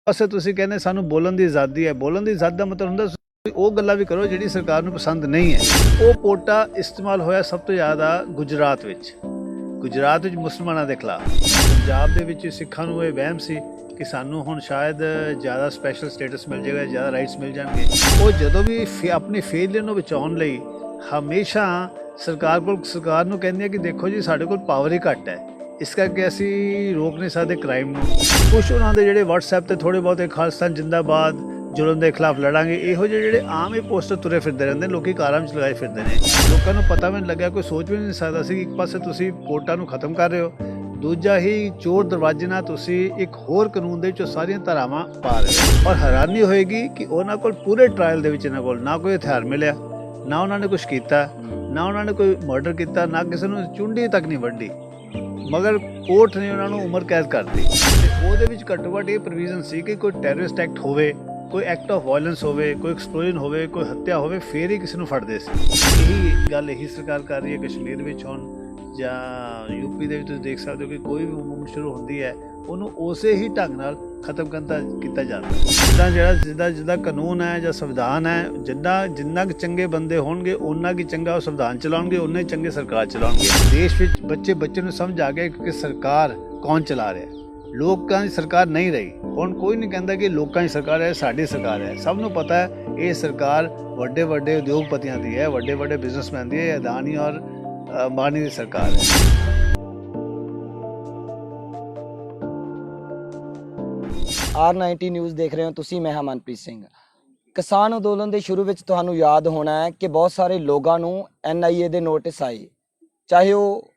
ਪਾਸੇ ਤੁਸੀਂ ਕਹਿੰਦੇ ਸਾਨੂੰ ਬੋਲਣ ਦੀ ਆਜ਼ਾਦੀ ਹੈ। ਬੋਲਣ ਦੀ ਆਜ਼ਾਦੀ ਦਾ ਮਤਲਬ ਹੁੰਦਾ ਤੁਸੀਂ ਉਹ ਗੱਲਾਂ ਵੀ ਕਰੋ ਜਿਹੜੀ ਸਰਕਾਰ ਨੂੰ ਪਸੰਦ ਨਹੀਂ ਹੈ। ਉਹ ਪੋਟਾ ਇਸਤੇਮਾਲ ਹੋਇਆ ਸਭ ਤੋਂ ਜ਼ਿਆਦਾ ਗੁਜਰਾਤ ਵਿੱਚ ਮੁਸਲਮਾਨਾਂ ਦੇ ਖਿਲਾਫ। ਪੰਜਾਬ ਦੇ ਵਿੱਚ ਸਿੱਖਾਂ ਨੂੰ ਇਹ ਵਹਿਮ ਸੀ ਕਿ ਸਾਨੂੰ ਹੁਣ ਸ਼ਾਇਦ ਜ਼ਿਆਦਾ ਸਪੈਸ਼ਲ ਸਟੇਟਸ ਮਿਲ ਜਾਏਗਾ, ਜ਼ਿਆਦਾ ਰਾਈਟਸ ਮਿਲ ਜਾਣਗੇ। ਉਹ ਜਦੋਂ ਵੀ ਆਪਣੀ ਫੇਲਿਅਰ ਨੂੰ ਬਚਾਉਣ ਲਈ ਹਮੇਸ਼ਾ ਸਰਕਾਰ ਨੂੰ ਕਹਿੰਦੇ ਆ ਕਿ ਦੇਖੋ ਜੀ ਸਾਡੇ ਕੋਲ ਪਾਵਰ ਹੀ ਘੱਟ ਹੈ, ਇਸ ਕਰਕੇ ਅਸੀਂ ਰੋਕ ਨਹੀਂ ਸਕਦੇ ਕ੍ਰਾਈਮ ਨੂੰ। ਕੁਛ ਉਹਨਾਂ ਦੇ ਜਿਹੜੇ WhatsApp ਤੇ ਥੋੜ੍ਹੇ ਬਹੁਤੇ ਖਾਲਿਸਤਾਨ ਜਿੰਦਾਬਾਦ, ਜ਼ੁਲਮ ਦੇ ਖਿਲਾਫ ਲੜਾਂਗੇ, ਇਹੋ ਜਿਹੇ ਜਿਹੜੇ ਆਮ ਹੀ ਪੋਸਟਰ ਤੁਰੇ ਫਿਰਦੇ ਰਹਿੰਦੇ, ਲੋਕੀ ਕਾਰਾਂ ਵਿੱਚ ਲਗਾਏ ਫਿਰਦੇ ਨੇ। ਲੋਕਾਂ ਨੂੰ ਪਤਾ ਵੀ ਨਹੀਂ ਲੱਗਿਆ, ਕੋਈ ਸੋਚ ਵੀ ਨਹੀਂ ਸਕਦਾ ਸੀ ਕਿ ਇੱਕ ਪਾਸੇ ਤੁਸੀਂ ਵੋਟਾਂ ਨੂੰ ਖਤਮ ਕਰ ਰਹੇ ਹੋ, ਦੂਜਾ ਹੀ ਚੋਰ ਦਰਵਾਜ਼ੇ ਨਾਲ ਤੁਸੀਂ ਇੱਕ ਹੋਰ ਕਾਨੂੰਨ ਦੇ ਵਿੱਚੋਂ ਸਾਰੀਆਂ ਧਾਰਾਵਾਂ ਪਾ ਰਹੇ ਹੋ। ਔਰ ਹੈਰਾਨੀ ਹੋਏਗੀ ਕਿ ਉਹਨਾਂ ਕੋਲ ਪੂਰੇ ਟ੍ਰਾਇਲ ਦੇ ਵਿੱਚ ਇਹਨਾਂ ਕੋਲ ਨਾ ਕੋਈ ਹਥਿਆਰ ਮਿਲਿਆ, ਨਾ ਉਹਨਾਂ ਨੇ ਕੁਛ ਕੀਤਾ, ਨਾ ਉਹਨਾਂ ਨੇ ਕੋਈ ਮਰਡਰ ਕੀਤਾ, ਨਾ ਕਿਸੇ ਨੂੰ ਚੁੰਡੀ ਤੱਕ ਨਹੀਂ ਵੱਢੀ, ਮਗਰ ਕੋਰਟ ਨੇ ਉਹਨਾਂ ਨੂੰ ਉਮਰ ਕੈਦ ਕਰਤੀ। ਤੇ ਉਹਦੇ ਵਿੱਚ ਘੱਟੋ ਘੱਟ ਇਹ ਪ੍ਰੋਵੀਜ਼ਨ ਸੀ ਕਿ ਕੋਈ ਟੈਰਰਿਸਟ ਐਕਟ ਹੋਵੇ, ਕੋਈ ਐਕਟ ਆਫ ਵਾਇਲੈਂਸ ਹੋਵੇ, ਕੋਈ ਐਕਸਪਲੋਜ਼ਨ ਹੋਵੇ, ਕੋਈ ਹੱਤਿਆ ਹੋਵੇ, ਫੇਰ ਹੀ ਕਿਸੇ ਨੂੰ ਫੜਦੇ ਸੀ। ਇਹੀ ਗੱਲ ਇਹੀ ਸਰਕਾਰ ਕਰ ਰਹੀ ਹੈ ਕਸ਼ਮੀਰ ਵਿੱਚ ਹੁਣ, ਜਾਂ ਯੂਪੀ ਦੇ ਵਿੱਚ ਤੁਸੀਂ ਦੇਖ ਸਕਦੇ ਹੋ ਕਿ ਕੋਈ ਵੀ ਮੂਵਮੈਂਟ ਸ਼ੁਰੂ ਹੁੰਦੀ ਹੈ ਉਹਨੂੰ ਉਸੇ ਹੀ ਢੰਗ ਨਾਲ ਖਤਮ ਕੀਤਾ ਜਾਂਦਾ। ਜਿੱਦਾਂ ਕਾਨੂੰਨ ਹੈ ਜਾਂ ਸੰਵਿਧਾਨ ਹੈ, ਜਿੰਨਾ ਕੁ ਚੰਗੇ ਬੰਦੇ ਹੋਣਗੇ ਓਨਾ ਕੀ ਚੰਗਾ ਉਹ ਸੰਵਿਧਾਨ ਚਲਾਉਣਗੇ, ਓਨਾ ਹੀ ਚੰਗੇ ਸਰਕਾਰ ਚਲਾਉਣਗੇ। ਦੇਸ਼ ਵਿੱਚ ਬੱਚੇ ਨੂੰ ਸਮਝ ਆ ਗਿਆ ਕਿ ਸਰਕਾਰ ਕੌਣ ਚਲਾ ਰਿਹਾ। ਲੋਕਾਂ ਦੀ ਸਰਕਾਰ ਨਹੀਂ ਰਹੀ। ਹੁਣ ਕੋਈ ਨਹੀਂ ਕਹਿੰਦਾ ਕਿ ਲੋਕਾਂ ਦੀ ਸਰਕਾਰ ਹੈ, ਸਾਡੀ ਸਰਕਾਰ ਹੈ। ਸਭ ਨੂੰ ਪਤਾ ਹੈ ਇਹ ਸਰਕਾਰ ਵੱਡੇ ਉਦਯੋਗਪਤੀਆਂ ਦੀ ਹੈ, ਵੱਡੇ ਬਿਜ਼ਨਸਮੈਨ ਦੀ ਹੈ, ਅਦਾਨੀ ਔਰ ਅੰਬਾਨੀ ਦੀ ਸਰਕਾਰ ਹੈ। R90 ਨਿਊਜ਼ ਦੇਖ ਰਹੇ ਹੋ ਤੁਸੀਂ, ਮੈਂ ਹਾਂ ਮਨਪ੍ਰੀਤ ਸਿੰਘ। ਕਿਸਾਨ ਅੰਦੋਲਨ ਦੇ ਸ਼ੁਰੂ ਵਿੱਚ ਤੁਹਾਨੂੰ ਯਾਦ ਹੋਣਾ ਹੈ ਕਿ ਬਹੁਤ ਸਾਰੇ ਲੋਕਾਂ ਨੂੰ NIA ਦੇ ਨੋਟਿਸ ਆਏ, ਚਾਹੇ ਉਹ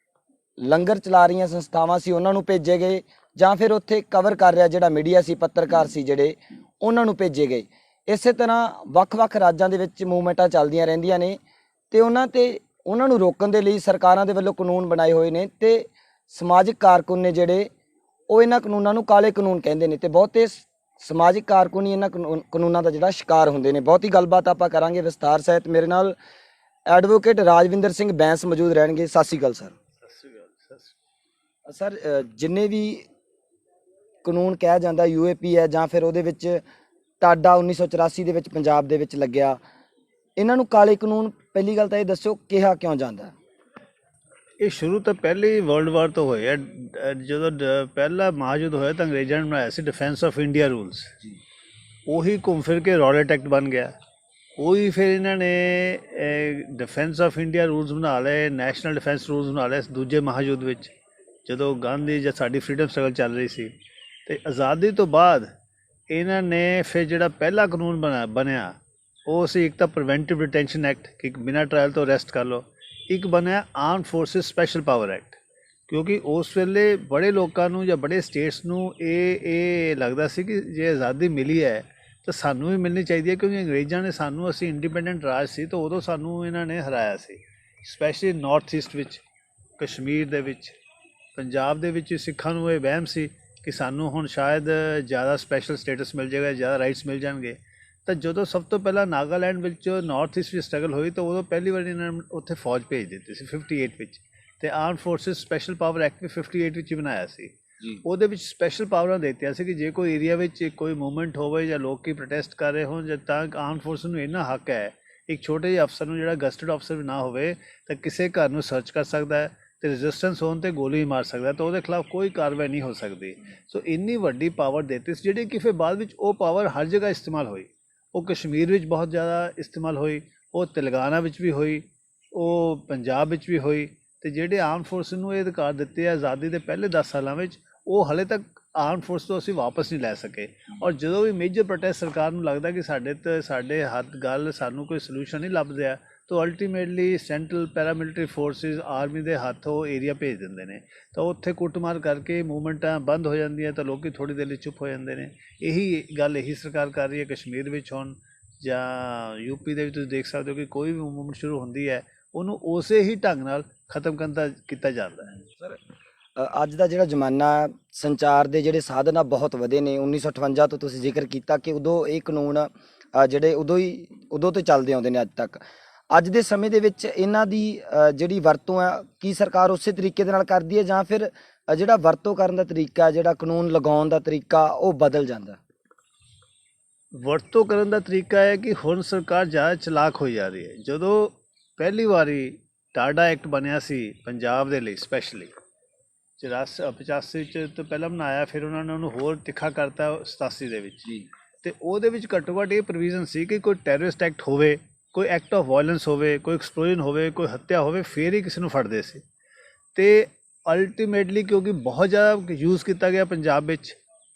ਲੰਗਰ ਚਲਾ ਰਹੀਆਂ ਸੰਸਥਾਵਾਂ ਸੀ ਉਹਨਾਂ ਨੂੰ ਭੇਜੇ ਗਏ, ਜਾਂ ਫਿਰ ਉੱਥੇ ਕਵਰ ਕਰ ਰਿਹਾ ਜਿਹੜਾ ਮੀਡੀਆ ਸੀ, ਪੱਤਰਕਾਰ ਸੀ ਜਿਹੜੇ, ਉਹਨਾਂ ਨੂੰ ਭੇਜੇ ਗਏ। ਇਸੇ ਤਰ੍ਹਾਂ ਵੱਖ-ਵੱਖ ਰਾਜਾਂ ਦੇ ਵਿੱਚ ਮੂਵਮੈਂਟਾਂ ਚੱਲਦੀਆਂ ਰਹਿੰਦੀਆਂ ਨੇ ਤੇ ਉਹਨਾਂ ਨੂੰ ਰੋਕਣ ਦੇ ਲਈ ਸਰਕਾਰਾਂ ਦੇ ਵੱਲੋਂ ਕਾਨੂੰਨ ਬਣਾਏ ਹੋਏ ਨੇ ਤੇ ਸਮਾਜਿਕ ਕਾਰਕੁਨ ਨੇ ਜਿਹੜੇ ਉਹ ਇਹਨਾਂ ਕਾਨੂੰਨਾਂ ਨੂੰ ਕਾਲੇ ਕਾਨੂੰਨ ਕਹਿੰਦੇ ਨੇ ਤੇ ਬਹੁਤੇ ਸਮਾਜਿਕ ਕਾਰਕੁਨ ਹੀ ਇਹਨਾਂ ਕਾਨੂੰਨਾਂ ਦਾ ਜਿਹੜਾ ਸ਼ਿਕਾਰ ਹੁੰਦੇ ਨੇ। ਬਹੁਤੀ ਗੱਲਬਾਤ ਆਪਾਂ ਕਰਾਂਗੇ ਵਿਸਤਾਰ ਸਹਿਤ। ਮੇਰੇ ਨਾਲ ਐਡਵੋਕੇਟ ਰਾਜਵਿੰਦਰ ਸਿੰਘ ਬੈਂਸ ਮੌਜੂਦ ਰਹਿਣਗੇ। ਸਤਿ ਸ਼੍ਰੀ ਅਕਾਲ ਸਰ। ਸਰ, ਜਿੰਨੇ ਵੀ ਕਾਨੂੰਨ ਕਿਹਾ ਜਾਂਦਾ UAP ਹੈ ਜਾਂ ਫਿਰ ਉਹਦੇ ਵਿੱਚ ਟਾਡਾ 1984 ਦੇ ਵਿੱਚ ਪੰਜਾਬ ਦੇ ਵਿੱਚ ਲੱਗਿਆ, ਇਹਨਾਂ ਨੂੰ ਕਾਲੇ ਕਾਨੂੰਨ, ਪਹਿਲੀ ਗੱਲ ਤਾਂ ਇਹ ਦੱਸੋ ਕਿਹਾ ਕਿਉਂ ਜਾਂਦਾ? ਇਹ ਸ਼ੁਰੂ ਤੋਂ ਪਹਿਲੇ ਹੀ ਵਰਲਡ ਵਾਰ ਤੋਂ ਹੋਇਆ। ਜਦੋਂ ਪਹਿਲਾ ਮਹਾਯੁੱਧ ਹੋਇਆ ਤਾਂ ਅੰਗਰੇਜ਼ਾਂ ਨੇ ਬਣਾਇਆ ਸੀ ਡਿਫੈਂਸ ਆਫ ਇੰਡੀਆ ਰੂਲਸ। ਉਹੀ ਘੁੰਮ ਫਿਰ ਕੇ ਰੌਲਟ ਐਕਟ ਬਣ ਗਿਆ। ਉਹੀ ਫਿਰ ਇਹਨਾਂ ਨੇ ਡਿਫੈਂਸ ਆਫ ਇੰਡੀਆ ਰੂਲਸ ਬਣਾ ਲਏ, ਨੈਸ਼ਨਲ ਡਿਫੈਂਸ ਰੂਲਸ ਬਣਾ ਲਏ ਦੂਜੇ ਮਹਾਯੁੱਧ ਵਿੱਚ, ਜਦੋਂ ਗਾਂਧੀ ਜਾਂ ਸਾਡੀ ਫਰੀਡਮ ਸਟਰਗਲ ਚੱਲ ਰਹੀ ਸੀ। ਅਤੇ ਆਜ਼ਾਦੀ ਤੋਂ ਬਾਅਦ ਇਹਨਾਂ ਨੇ ਫਿਰ ਜਿਹੜਾ ਪਹਿਲਾ ਕਾਨੂੰਨ ਬਣਿਆ ਉਹ ਸੀ, ਇੱਕ ਤਾਂ ਪ੍ਰੀਵੈਂਟਿਵ ਡਿਟੈਂਸ਼ਨ ਐਕਟ ਕਿ ਬਿਨਾਂ ਟਰਾਇਲ ਤੋਂ ਅਰੈਸਟ ਕਰ ਲਓ, ਇੱਕ ਬਣਿਆ armed forces special power act, ਕਿਉਂਕਿ ਉਸ ਵੇਲੇ ਬੜੇ ਲੋਕਾਂ ਨੂੰ ਜਾਂ ਬੜੇ ਸਟੇਟਸ ਨੂੰ ਇਹ ਲੱਗਦਾ ਸੀ ਕਿ ਜੇ ਆਜ਼ਾਦੀ ਮਿਲੀ ਹੈ ਤਾਂ ਸਾਨੂੰ ਵੀ ਮਿਲਣੀ ਚਾਹੀਦੀ ਹੈ, ਕਿਉਂਕਿ ਅੰਗਰੇਜ਼ਾਂ ਨੇ ਸਾਨੂੰ, ਅਸੀਂ ਇੰਡੀਪੈਂਡੈਂਟ ਰਾਜ ਸੀ ਤਾਂ ਉਦੋਂ ਸਾਨੂੰ ਇਹਨਾਂ ਨੇ ਹਰਾਇਆ ਸੀ। ਸਪੈਸ਼ਲੀ ਨਾਰਥ ਈਸਟ ਵਿੱਚ, ਕਸ਼ਮੀਰ ਦੇ ਵਿੱਚ, ਪੰਜਾਬ ਦੇ ਵਿੱਚ ਸਿੱਖਾਂ ਨੂੰ ਇਹ ਵਹਿਮ ਸੀ ਕਿ ਸਾਨੂੰ ਹੁਣ ਸ਼ਾਇਦ ਜ਼ਿਆਦਾ ਸਪੈਸ਼ਲ ਸਟੇਟਸ ਮਿਲ ਜਾਏਗਾ, ਜ਼ਿਆਦਾ ਰਾਈਟਸ ਮਿਲ ਜਾਣਗੇ। ਤਾਂ ਜਦੋਂ ਸਭ ਤੋਂ ਪਹਿਲਾਂ ਨਾਗਾਲੈਂਡ ਵਿੱਚ ਨਾਰਥ ਈਸਟ ਵਿੱਚ ਸਟਰਗਲ ਹੋਈ ਤਾਂ ਉਦੋਂ ਪਹਿਲੀ ਵਾਰੀ ਇਹਨਾਂ ਨੇ ਉੱਥੇ ਫੌਜ ਭੇਜ ਦਿੱਤੀ ਸੀ 58 ਵਿੱਚ, ਅਤੇ armed forces special power act ਵੀ 58 ਵਿੱਚ ਹੀ ਬਣਾਇਆ ਸੀ। ਉਹਦੇ ਵਿੱਚ ਸਪੈਸ਼ਲ ਪਾਵਰਾਂ ਦੇ ਦਿੱਤੀਆਂ ਸੀ ਕਿ ਜੇ ਕੋਈ ਏਰੀਆ ਵਿੱਚ ਕੋਈ ਮੂਵਮੈਂਟ ਹੋਵੇ ਜਾਂ ਲੋਕ ਪ੍ਰੋਟੈਸਟ ਕਰ ਰਹੇ ਹੋਣ, ਜਦ ਤੱਕ ਆਰਮਡ ਫੋਰਸ ਨੂੰ ਇੰਨਾ ਹੱਕ ਹੈ, ਇੱਕ ਛੋਟੇ ਜਿਹੇ ਅਫਸਰ ਨੂੰ ਜਿਹੜਾ ਗਜ਼ਟਡ ਅਫਸਰ ਵੀ ਨਾ ਹੋਵੇ ਤਾਂ ਕਿਸੇ ਘਰ ਨੂੰ ਸਰਚ ਕਰ ਸਕਦਾ ਹੈ ਅਤੇ ਰੈਜ਼ਿਸਟੈਂਸ ਹੋਣ 'ਤੇ ਗੋਲੀ ਮਾਰ ਸਕਦਾ, ਤਾਂ ਉਹਦੇ ਖਿਲਾਫ ਕੋਈ ਕਾਰਵਾਈ ਨਹੀਂ ਹੋ ਸਕਦੀ। ਸੋ ਇੰਨੀ ਵੱਡੀ ਪਾਵਰ ਦਿੱਤੀ ਸੀ, ਜਿਹੜੀ ਕਿ ਫਿਰ ਬਾਅਦ ਵਿੱਚ ਉਹ ਪਾਵਰ ਹਰ ਜਗ੍ਹਾ ਇਸਤੇਮਾਲ ਹੋਈ। ਉਹ ਕਸ਼ਮੀਰ ਵਿੱਚ ਬਹੁਤ ਜ਼ਿਆਦਾ ਇਸਤੇਮਾਲ ਹੋਈ, ਉਹ ਤੇਲੰਗਾਨਾ ਵਿੱਚ ਵੀ ਹੋਈ, ਉਹ ਪੰਜਾਬ ਵਿੱਚ ਵੀ ਹੋਈ। ਅਤੇ ਜਿਹੜੇ ਆਰਮ ਫੋਰਸ ਨੂੰ ਇਹ ਅਧਿਕਾਰ ਦਿੱਤੇ ਆ ਆਜ਼ਾਦੀ ਦੇ ਪਹਿਲੇ 10 ਸਾਲਾਂ ਵਿੱਚ, ਉਹ ਹਾਲੇ ਤੱਕ ਆਰਮ ਫੋਰਸ ਤੋਂ ਅਸੀਂ ਵਾਪਸ ਨਹੀਂ ਲੈ ਸਕੇ। ਔਰ ਜਦੋਂ ਵੀ ਮੇਜਰ ਪ੍ਰੋਟੈਸਟ ਸਰਕਾਰ ਨੂੰ ਲੱਗਦਾ ਕਿ ਸਾਡੇ ਹੱਥ ਗੱਲ ਸਾਨੂੰ ਕੋਈ ਸਲਿਊਸ਼ਨ ਨਹੀਂ ਲੱਭ ਰਿਹਾ, ਤਾਂ ultimately central paramilitary forces army ਦੇ ਹੱਥ ਉਹ ਏਰੀਆ ਭੇਜ ਦਿੰਦੇ ਨੇ, ਤਾਂ ਉੱਥੇ ਕੁੱਟਮਾਰ ਕਰਕੇ ਮੂਵਮੈਂਟਾਂ ਬੰਦ ਹੋ ਜਾਂਦੀਆਂ, ਤਾਂ ਲੋਕ ਥੋੜ੍ਹੀ ਦੇਰ ਲਈ ਚੁੱਪ ਹੋ ਜਾਂਦੇ ਨੇ। ਇਹੀ ਗੱਲ ਇਹੀ ਸਰਕਾਰ ਕਰ ਰਹੀ ਹੈ ਕਸ਼ਮੀਰ ਵਿੱਚ ਹੁਣ, ਜਾਂ ਯੂਪੀ ਦੇ ਵਿੱਚ ਤੁਸੀਂ ਦੇਖ ਸਕਦੇ ਹੋ ਕਿ ਕੋਈ ਵੀ ਮੂਵਮੈਂਟ ਸ਼ੁਰੂ ਹੁੰਦੀ ਹੈ ਉਹਨੂੰ ਉਸੇ ਹੀ ਢੰਗ ਨਾਲ ਖਤਮ ਕੀਤਾ ਜਾਂਦਾ ਹੈ। ਸਰ, ਅੱਜ ਦਾ ਜਿਹੜਾ ਜ਼ਮਾਨਾ, ਸੰਚਾਰ ਦੇ ਜਿਹੜੇ ਸਾਧਨ ਆ ਬਹੁਤ ਵਧੇ ਨੇ। 1958 ਤੋਂ ਤੁਸੀਂ ਜ਼ਿਕਰ ਕੀਤਾ ਕਿ ਉਦੋਂ ਇਹ ਕਾਨੂੰਨ ਜਿਹੜੇ ਉਦੋਂ ਤੋਂ ਚੱਲਦੇ ਆਉਂਦੇ ਨੇ ਅੱਜ ਤੱਕ। ਅੱਜ ਦੇ ਸਮੇਂ ਦੇ ਵਿੱਚ ਇਹਨਾਂ ਦੀ ਜਿਹੜੀ ਵਰਤੋਂ ਹੈ, ਕੀ ਸਰਕਾਰ ਉਸੇ ਤਰੀਕੇ ਦੇ ਨਾਲ ਕਰਦੀ ਹੈ ਜਾਂ ਫਿਰ ਜਿਹੜਾ ਵਰਤੋਂ ਕਰਨ ਦਾ ਤਰੀਕਾ, ਜਿਹੜਾ ਕਾਨੂੰਨ ਲਗਾਉਣ ਦਾ ਤਰੀਕਾ ਉਹ ਬਦਲ ਜਾਂਦਾ? ਵਰਤੋਂ ਕਰਨ ਦਾ ਤਰੀਕਾ ਹੈ ਕਿ ਹੁਣ ਸਰਕਾਰ ਜ਼ਿਆਦਾ ਚਲਾਕ ਹੋਈ ਜਾ ਰਹੀ ਹੈ। ਜਦੋਂ ਪਹਿਲੀ ਵਾਰੀ ਟਾਡਾ ਐਕਟ ਬਣਿਆ ਸੀ ਪੰਜਾਬ ਦੇ ਲਈ ਸਪੈਸ਼ਲੀ 85 ਚ ਤੋਂ ਪਹਿਲਾਂ ਬਣਾਇਆ, ਫਿਰ ਉਹਨਾਂ ਨੇ ਉਹਨੂੰ ਹੋਰ ਤਿੱਖਾ ਕਰਤਾ 87 ਦੇ ਵਿੱਚ ਜੀ ਤੇ ਉਹਦੇ ਵਿੱਚ ਘੱਟੋ ਘੱਟ ਇਹ ਪ੍ਰੋਵੀਜ਼ਨ ਸੀ ਕਿ ਕੋਈ ਟੈਰਰਿਸਟ ਐਕਟ ਹੋਵੇ, ਕੋਈ ਐਕਟ ਆਫ ਵਾਇਲੈਂਸ ਹੋਵੇ, ਕੋਈ ਐਕਸਪਲੋਜਨ ਹੋਵੇ, ਕੋਈ ਹੱਤਿਆ ਹੋਵੇ, ਫਿਰ ਹੀ ਕਿਸੇ ਨੂੰ ਫੜਦੇ ਸੀ। ਤੇ ਅਲਟੀਮੇਟਲੀ ਕਿਉਂਕਿ ਬਹੁਤ ਜ਼ਿਆਦਾ ਯੂਜ਼ ਕੀਤਾ ਗਿਆ ਪੰਜਾਬ ਵਿੱਚ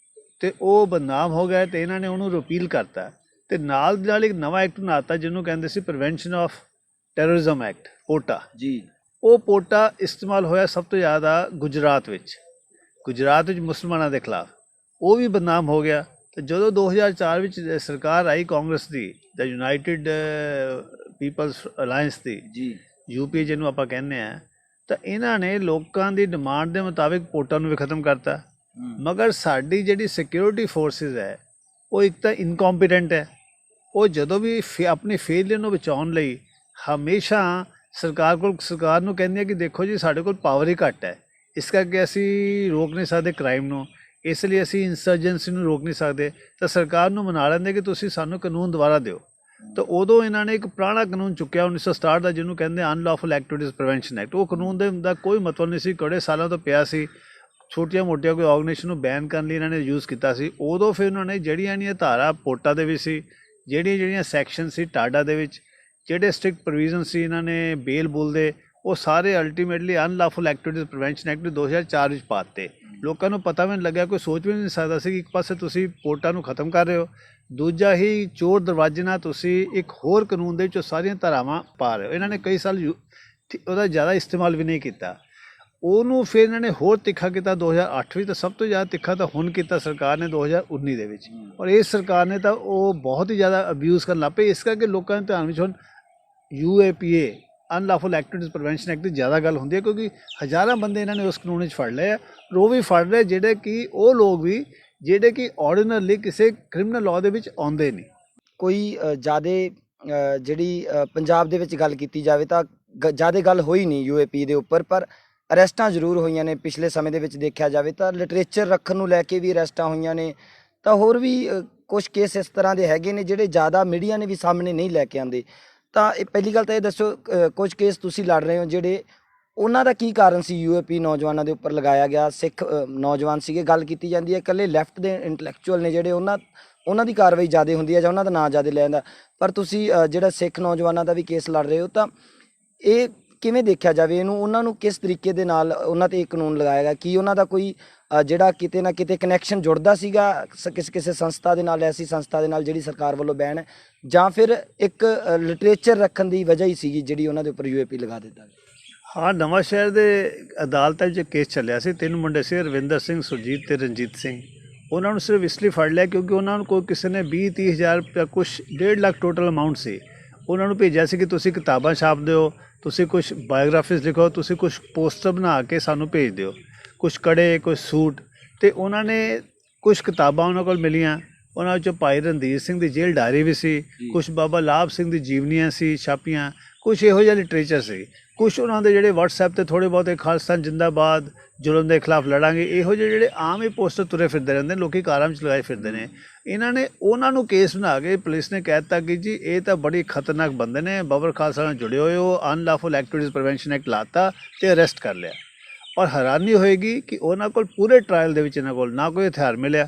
ਤੇ ਉਹ ਬਦਨਾਮ ਹੋ ਗਿਆ ਤੇ ਇਹਨਾਂ ਨੇ ਉਹਨੂੰ ਰਿਪੀਲ ਕਰਤਾ ਤੇ ਨਾਲ ਦੀ ਨਾਲ ਇੱਕ ਨਵਾਂ ਐਕਟ ਬਣਾਤਾ ਜਿਹਨੂੰ ਕਹਿੰਦੇ ਸੀ ਪ੍ਰੀਵੈਂਸ਼ਨ ਆਫ ਟੈਰਰਿਜ਼ਮ ਐਕਟ, ਪੋਟਾ। ਜੀ ਉਹ ਪੋਟਾ ਇਸਤੇਮਾਲ ਹੋਇਆ ਸਭ ਤੋਂ ਜ਼ਿਆਦਾ ਗੁਜਰਾਤ ਵਿੱਚ ਮੁਸਲਮਾਨਾਂ ਦੇ ਖਿਲਾਫ, ਉਹ ਵੀ ਬਦਨਾਮ ਹੋ ਗਿਆ। ਤੇ ਜਦੋਂ 2004 ਵਿੱਚ ਸਰਕਾਰ ਆਈ ਕਾਂਗਰਸ ਦੀ, ਦ ਯੂਨਾਈਟਿਡ ਪੀਪਲਸ ਅਲਾਇੰਸ ਦੀ, ਜੀ ਯੂਪੀ ਜਿਹਨੂੰ ਆਪਾਂ ਕਹਿੰਦੇ ਆ, ਤਾਂ ਇਹਨਾਂ ਨੇ ਲੋਕਾਂ ਦੀ ਡਿਮਾਂਡ ਦੇ ਮੁਤਾਬਿਕ ਪੋਟਾ ਨੂੰ ਵੀ ਖਤਮ ਕਰਤਾ। ਮਗਰ ਸਾਡੀ ਜਿਹੜੀ ਸਿਕਿਉਰਿਟੀ ਫੋਰਸਿਸ ਹੈ ਉਹ ਇੱਕ ਤਾਂ ਇਨਕੰਪੀਟੈਂਟ ਹੈ। ਉਹ ਜਦੋਂ ਵੀ ਆਪਣੀ ਫੇਲਿਅਰ ਨੂੰ ਬਚਾਉਣ ਲਈ ਹਮੇਸ਼ਾ ਸਰਕਾਰ ਨੂੰ ਕਹਿੰਦੀ ਹੈ ਕਿ ਦੇਖੋ ਜੀ ਸਾਡੇ ਕੋਲ ਪਾਵਰ ਹੀ ਘੱਟ ਹੈ, ਇਸ ਕਰਕੇ ਅਸੀਂ ਰੋਕ ਨਹੀਂ ਸਕਦੇ ਕ੍ਰਾਈਮ ਨੂੰ, ਇਸ ਲਈ ਅਸੀਂ ਇੰਸਰਜੈਂਸੀ ਨੂੰ ਰੋਕ ਨਹੀਂ ਸਕਦੇ। ਤਾਂ ਸਰਕਾਰ ਨੂੰ ਮਨਾ ਲੈਂਦੇ ਕਿ ਤੁਸੀਂ ਸਾਨੂੰ ਕਾਨੂੰਨ ਦੁਬਾਰਾ ਦਿਓ। ਤਾਂ ਉਦੋਂ ਇਹਨਾਂ ਨੇ ਇੱਕ ਪੁਰਾਣਾ ਕਾਨੂੰਨ ਚੁੱਕਿਆ 1967 ਦਾ, ਜਿਹਨੂੰ ਕਹਿੰਦੇ ਅਨਲੌਫੁਲ ਐਕਟੀਵਿਟੀਜ਼ ਪ੍ਰੀਵੈਂਸ਼ਨ ਐਕਟ। ਉਹ ਕਾਨੂੰਨ ਦਾ ਕੋਈ ਮਤਲਬ ਨਹੀਂ ਸੀ, ਕੜੇ ਸਾਲਾਂ ਤੋਂ ਪਿਆ ਸੀ, ਛੋਟੀਆਂ ਮੋਟੀਆਂ ਕੋਈ ਆਰਗੇਨਾਈਜੇਸ਼ਨ ਨੂੰ ਬੈਨ ਕਰਨ ਲਈ ਇਹਨਾਂ ਨੇ ਯੂਜ਼ ਕੀਤਾ ਸੀ। ਉਦੋਂ ਫਿਰ ਉਹਨਾਂ ਨੇ ਜਿਹੜੀਆਂ ਧਾਰਾ ਪੋਟਾ ਦੇ ਵਿੱਚ ਸੀ, ਜਿਹੜੀਆਂ ਸੈਕਸ਼ਨ ਸੀ ਟਾਡਾ ਦੇ ਵਿੱਚ, ਜਿਹੜੇ ਸਟ੍ਰਿਕਟ ਪ੍ਰੋਵੀਜ਼ਨ ਸੀ ਇਹਨਾਂ ਨੇ ਬੇਲ ਬੁਲ ਦੇ, ਉਹ ਸਾਰੇ ultimately unlawful activities prevention act 2004 ਵਿੱਚ ਪਾਤੇ। ਲੋਕਾਂ ਨੂੰ ਪਤਾ ਵੀ ਨਹੀਂ ਲੱਗਿਆ, ਕੋਈ ਸੋਚ ਵੀ ਨਹੀਂ ਸਕਦਾ ਸੀ ਕਿ ਇੱਕ ਪਾਸੇ ਤੁਸੀਂ ਪੋਟਾ ਨੂੰ ਖਤਮ ਕਰ ਰਹੇ ਹੋ, ਦੂਜਾ ਹੀ ਚੋਰ ਦਰਵਾਜ਼ੇ ਨਾਲ ਤੁਸੀਂ ਇੱਕ ਹੋਰ ਕਾਨੂੰਨ ਦੇ ਵਿੱਚ ਸਾਰੀਆਂ ਧਾਰਾਵਾਂ ਪਾ ਰਹੇ ਹੋ। ਇਹਨਾਂ ਨੇ ਕਈ ਸਾਲ ਉਹਦਾ ਜ਼ਿਆਦਾ ਇਸਤੇਮਾਲ ਵੀ ਨਹੀਂ ਕੀਤਾ। ਉਹਨੂੰ ਫਿਰ ਇਹਨਾਂ ਨੇ ਹੋਰ ਤਿੱਖਾ ਕੀਤਾ 2008 ਵਿੱਚ, ਤਾਂ ਸਭ ਤੋਂ ਜ਼ਿਆਦਾ ਤਿੱਖਾ ਤਾਂ ਹੁਣ ਕੀਤਾ ਸਰਕਾਰ ਨੇ 2019 ਦੇ ਵਿੱਚ। ਔਰ ਇਸ ਸਰਕਾਰ ਨੇ ਤਾਂ ਉਹ ਬਹੁਤ ਹੀ ਜ਼ਿਆਦਾ ਅਬਿਊਜ਼ ਕਰਨ ਲੱਗ ਪਏ। ਇਸ ਕਰਕੇ ਲੋਕਾਂ ਦੇ ਧਿਆਨ ਵਿੱਚ ਹੁਣ UAPA unlawful activities prevention act ਦੀ ਜ਼ਿਆਦਾ ਗੱਲ ਹੁੰਦੀ ਹੈ, ਕਿਉਂਕਿ ਹਜ਼ਾਰਾਂ ਬੰਦੇ ਇਹਨਾਂ ਨੇ ਉਸ ਕਾਨੂੰਨ ਵਿੱਚ ਫੜ ਲਏ ਆ। ਉਹ ਵੀ ਫੜ ਰਹੇ ਜਿਹੜੇ ਕਿ ਉਹ ਲੋਕ ਵੀ ਜਿਹੜੇ ਕਿ ਆਰਡੀਨਰਲੀ ਕਿਸੇ ਕ੍ਰਿਮੀਨਲ ਲਾਅ ਦੇ ਵਿੱਚ ਆਉਂਦੇ ਨਹੀਂ। ਕੋਈ ਜ਼ਿਆਦਾ ਜਿਹੜੀ ਪੰਜਾਬ ਦੇ ਵਿੱਚ ਗੱਲ ਕੀਤੀ ਜਾਵੇ ਤਾਂ ਜ਼ਿਆਦਾ ਗੱਲ ਹੋਈ ਨਹੀਂ UAP ਦੇ ਉੱਪਰ, ਪਰ ਅਰੈਸਟਾਂ ਜ਼ਰੂਰ ਹੋਈਆਂ ਨੇ ਪਿਛਲੇ ਸਮੇਂ ਦੇ ਵਿੱਚ। ਦੇਖਿਆ ਜਾਵੇ ਤਾਂ ਲਿਟਰੇਚਰ ਰੱਖਣ ਨੂੰ ਲੈ ਕੇ ਵੀ ਅਰੈਸਟਾਂ ਹੋਈਆਂ ਨੇ, ਤਾਂ ਹੋਰ ਵੀ ਕੁਝ ਕੇਸ ਇਸ ਤਰ੍ਹਾਂ ਦੇ ਹੈਗੇ ਨੇ ਜਿਹੜੇ ਜ਼ਿਆਦਾ ਮੀਡੀਆ ਨੇ ਵੀ ਸਾਹਮਣੇ ਨਹੀਂ ਲੈ ਕੇ ਆਉਂਦੇ। ਤਾਂ ਇਹ ਪਹਿਲੀ ਗੱਲ ਤਾਂ ਇਹ ਦੱਸੋ, ਕੁਝ ਕੇਸ ਤੁਸੀਂ ਲੜ ਰਹੇ ਹੋ ਜਿਹੜੇ, ਉਹਨਾਂ ਦਾ ਕੀ ਕਾਰਨ ਸੀ UAP ਨੌਜਵਾਨਾਂ ਦੇ ਉੱਪਰ ਲਗਾਇਆ ਗਿਆ? ਸਿੱਖ ਨੌਜਵਾਨ ਸੀਗੇ, ਗੱਲ ਕੀਤੀ ਜਾਂਦੀ ਹੈ ਇਕੱਲੇ ਲੈਫਟ ਦੇ ਇੰਟੈਲੈਕਚੁਅਲ ਨੇ ਜਿਹੜੇ, ਉਹਨਾਂ ਦੀ ਕਾਰਵਾਈ ਜ਼ਿਆਦਾ ਹੁੰਦੀ ਹੈ ਜਾਂ ਉਹਨਾਂ ਦਾ ਨਾਂ ਜ਼ਿਆਦਾ ਲੈ ਜਾਂਦਾ, ਪਰ ਤੁਸੀਂ ਜਿਹੜਾ ਸਿੱਖ ਨੌਜਵਾਨਾਂ ਦਾ ਵੀ ਕੇਸ ਲੜ ਰਹੇ ਹੋ, ਤਾਂ ਇਹ ਕਿਵੇਂ ਦੇਖਿਆ ਜਾਵੇ ਇਹਨੂੰ? ਉਹਨਾਂ ਨੂੰ ਕਿਸ ਤਰੀਕੇ ਦੇ ਨਾਲ ਉਹਨਾਂ 'ਤੇ ਇਹ ਕਾਨੂੰਨ ਲਗਾਇਆ ਗਿਆ? ਕੀ ਉਹਨਾਂ ਦਾ ਕੋਈ ਜਿਹੜਾ ਕਿਤੇ ਨਾ ਕਿਤੇ ਕਨੈਕਸ਼ਨ ਜੁੜਦਾ ਸੀਗਾ ਕਿਸੇ ਸੰਸਥਾ ਦੇ ਨਾਲ, ਐਸੀ ਸੰਸਥਾ ਦੇ ਨਾਲ ਜਿਹੜੀ ਸਰਕਾਰ ਵੱਲੋਂ ਬੈਨ ਹੈ, ਜਾਂ ਫਿਰ ਇੱਕ ਲਿਟਰੇਚਰ ਰੱਖਣ ਦੀ ਵਜ੍ਹਾ ਹੀ ਸੀਗੀ ਜਿਹੜੀ ਉਹਨਾਂ ਦੇ ਉੱਪਰ UAP ਲਗਾ ਦਿੱਤਾ? ਹਾਂ, ਨਵਾਂ ਸ਼ਹਿਰ ਦੇ ਅਦਾਲਤਾਂ ਵਿੱਚ ਕੇਸ ਚੱਲਿਆ ਸੀ। 3 ਮੁੰਡੇ ਸੀ, ਰਵਿੰਦਰ ਸਿੰਘ, ਸੁਰਜੀਤ ਤੇ ਰਣਜੀਤ ਸਿੰਘ। ਉਹਨਾਂ ਨੂੰ ਸਿਰਫ ਇਸ ਲਈ ਫੜ ਲਿਆ ਕਿਉਂਕਿ ਉਹਨਾਂ ਨੂੰ ਕੋਈ ਕਿਸੇ ਨੇ 20-30 ਹਜ਼ਾਰ ਰੁਪਇਆ, ਕੁਛ 1.5 ਲੱਖ ਟੋਟਲ ਅਮਾਊਂਟ ਸੀ, ਉਹਨਾਂ ਨੂੰ ਭੇਜਿਆ ਸੀ ਕਿ ਤੁਸੀਂ ਕਿਤਾਬਾਂ ਛਾਪ ਦਿਓ, ਤੁਸੀਂ ਕੁਛ ਬਾਇਓਗ੍ਰਾਫੀਜ਼ ਲਿਖੋ, ਤੁਸੀਂ ਕੁਛ ਪੋਸਟਰ ਬਣਾ ਕੇ ਸਾਨੂੰ ਭੇਜ ਦਿਓ, ਕੁਛ ਕੜੇ, ਕੁਛ ਸੂਟ। ਤੇ ਉਹਨਾਂ ਨੇ ਕੁਛ ਕਿਤਾਬਾਂ ਉਹਨਾਂ ਕੋਲ ਮਿਲੀਆਂ, ਉਹਨਾਂ ਵਿੱਚੋਂ ਭਾਈ ਰਣਧੀਰ ਸਿੰਘ ਦੀ ਜੇਲ੍ਹ ਡਾਇਰੀ ਵੀ ਸੀ, ਕੁਛ ਬਾਬਾ ਲਾਭ ਸਿੰਘ ਦੀ ਜੀਵਨੀਆਂ ਸੀ ਛਾਪੀਆਂ, ਕੁਛ ਇਹੋ ਜਿਹਾ ਲਿਟਰੇਚਰ ਸੀ, ਕੁਛ ਉਹਨਾਂ ਦੇ ਜਿਹੜੇ WhatsApp 'ਤੇ ਥੋੜ੍ਹੇ ਬਹੁਤੇ ਖਾਲਿਸਤਾਨ ਜਿੰਦਾਬਾਦ, ਜ਼ੁਲਮ ਦੇ ਖਿਲਾਫ ਲੜਾਂਗੇ, ਇਹੋ ਜਿਹੇ ਜਿਹੜੇ ਆਮ ਹੀ ਪੋਸਟਰ ਤੁਰੇ ਫਿਰਦੇ ਰਹਿੰਦੇ, ਲੋਕੀ ਕਾਰਾਂ ਵਿੱਚ ਲਗਾਏ ਫਿਰਦੇ ਨੇ। ਇਹਨਾਂ ਨੇ ਉਹਨਾਂ ਨੂੰ ਕੇਸ ਬਣਾ ਕੇ ਪੁਲਿਸ ਨੇ ਕਹਿ ਦਿੱਤਾ ਕਿ ਜੀ ਇਹ ਤਾਂ ਬੜੀ ਖਤਰਨਾਕ ਬੰਦੇ ਨੇ, ਬਾਬਰ ਖਾਲਸਾ ਨਾਲ ਜੁੜੇ ਹੋਏ, ਉਹ ਅਨਲੌਫੁਲ ਐਕਟੀਵਿਟੀਜ਼ ਪ੍ਰੀਵੈਂਸ਼ਨ ਐਕਟ ਲਾਤਾ ਤੇ ਅਰੈਸਟ ਕਰ ਲਿਆ। ਔਰ ਹੈਰਾਨੀ ਹੋਏਗੀ ਕਿ ਉਹਨਾਂ ਕੋਲ ਪੂਰੇ ਟਰਾਇਲ ਦੇ ਵਿੱਚ ਇਹਨਾਂ ਕੋਲ ਨਾ ਕੋਈ ਹਥਿਆਰ ਮਿਲਿਆ,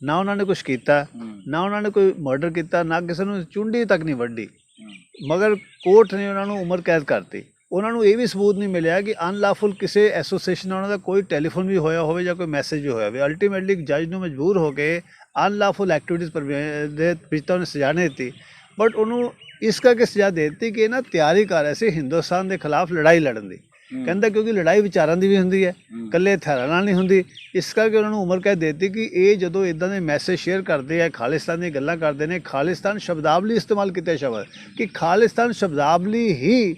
ਨਾ ਉਹਨਾਂ ਨੇ ਕੁਛ ਕੀਤਾ, ਨਾ ਉਹਨਾਂ ਨੇ ਕੋਈ ਮਰਡਰ ਕੀਤਾ, ਨਾ ਕਿਸੇ ਨੂੰ ਚੁੰਡੀ ਤੱਕ ਨਹੀਂ ਵੱਢੀ। ਮਗਰ ਕੋਰਟ ਨੇ ਉਹਨਾਂ ਨੂੰ ਉਮਰ ਕੈਦ ਕਰਤੀ। ਉਹਨਾਂ ਨੂੰ ਇਹ ਵੀ ਸਬੂਤ ਨਹੀਂ ਮਿਲਿਆ ਕਿ ਅਨਲੌਫੁਲ ਕਿਸੇ ਐਸੋਸੀਏਸ਼ਨ ਨਾਲ ਉਹਨਾਂ ਦਾ ਕੋਈ ਟੈਲੀਫੋਨ ਵੀ ਹੋਇਆ ਹੋਵੇ ਜਾਂ ਕੋਈ ਮੈਸੇਜ ਵੀ ਹੋਇਆ ਹੋਵੇ। ਅਲਟੀਮੇਟਲੀ ਜੱਜ ਨੂੰ ਮਜਬੂਰ ਹੋ ਕੇ ਅਨਲੌਫੁਲ ਐਕਟੀਵਿਟੀਜ਼ ਦੇ ਵਿੱਚ ਤਾਂ ਉਹਨੇ ਸਜ਼ਾ ਨਹੀਂ ਦਿੱਤੀ, ਬਟ ਉਹਨੂੰ ਇਸ ਕਰਕੇ ਸਜ਼ਾ ਦੇ ਦਿੱਤੀ ਕਿ ਇਹਨਾਂ ਤਿਆਰੀ ਕਰ ਰਹੇ ਸੀ ਹਿੰਦੁਸਤਾਨ ਦੇ ਖਿਲਾਫ ਲੜਾਈ ਲੜਨ ਦੀ। ਕਹਿੰਦਾ ਕਿਉਂਕਿ ਲੜਾਈ ਵਿਚਾਰਾਂ ਦੀ ਵੀ ਹੁੰਦੀ ਹੈ, ਇਕੱਲੇ ਹਥਿਆਰਾਂ ਨਾਲ ਨਹੀਂ ਹੁੰਦੀ, ਇਸ ਕਰਕੇ ਉਹਨਾਂ ਨੂੰ ਉਮਰ ਕੈਦ ਦੇ ਦਿੱਤੀ ਕਿ ਇਹ ਜਦੋਂ ਇੱਦਾਂ ਦੇ ਮੈਸੇਜ ਸ਼ੇਅਰ ਕਰਦੇ ਆ, ਖਾਲਿਸਤਾਨ ਦੀਆਂ ਗੱਲਾਂ ਕਰਦੇ ਨੇ, ਖਾਲਿਸਤਾਨ ਸ਼ਬਦਾਵਲੀ ਇਸਤੇਮਾਲ ਕੀਤੇ ਸ਼ਬਦ ਕਿ ਖਾਲਿਸਤਾਨ ਸ਼ਬਦਾਵਲੀ ਹੀ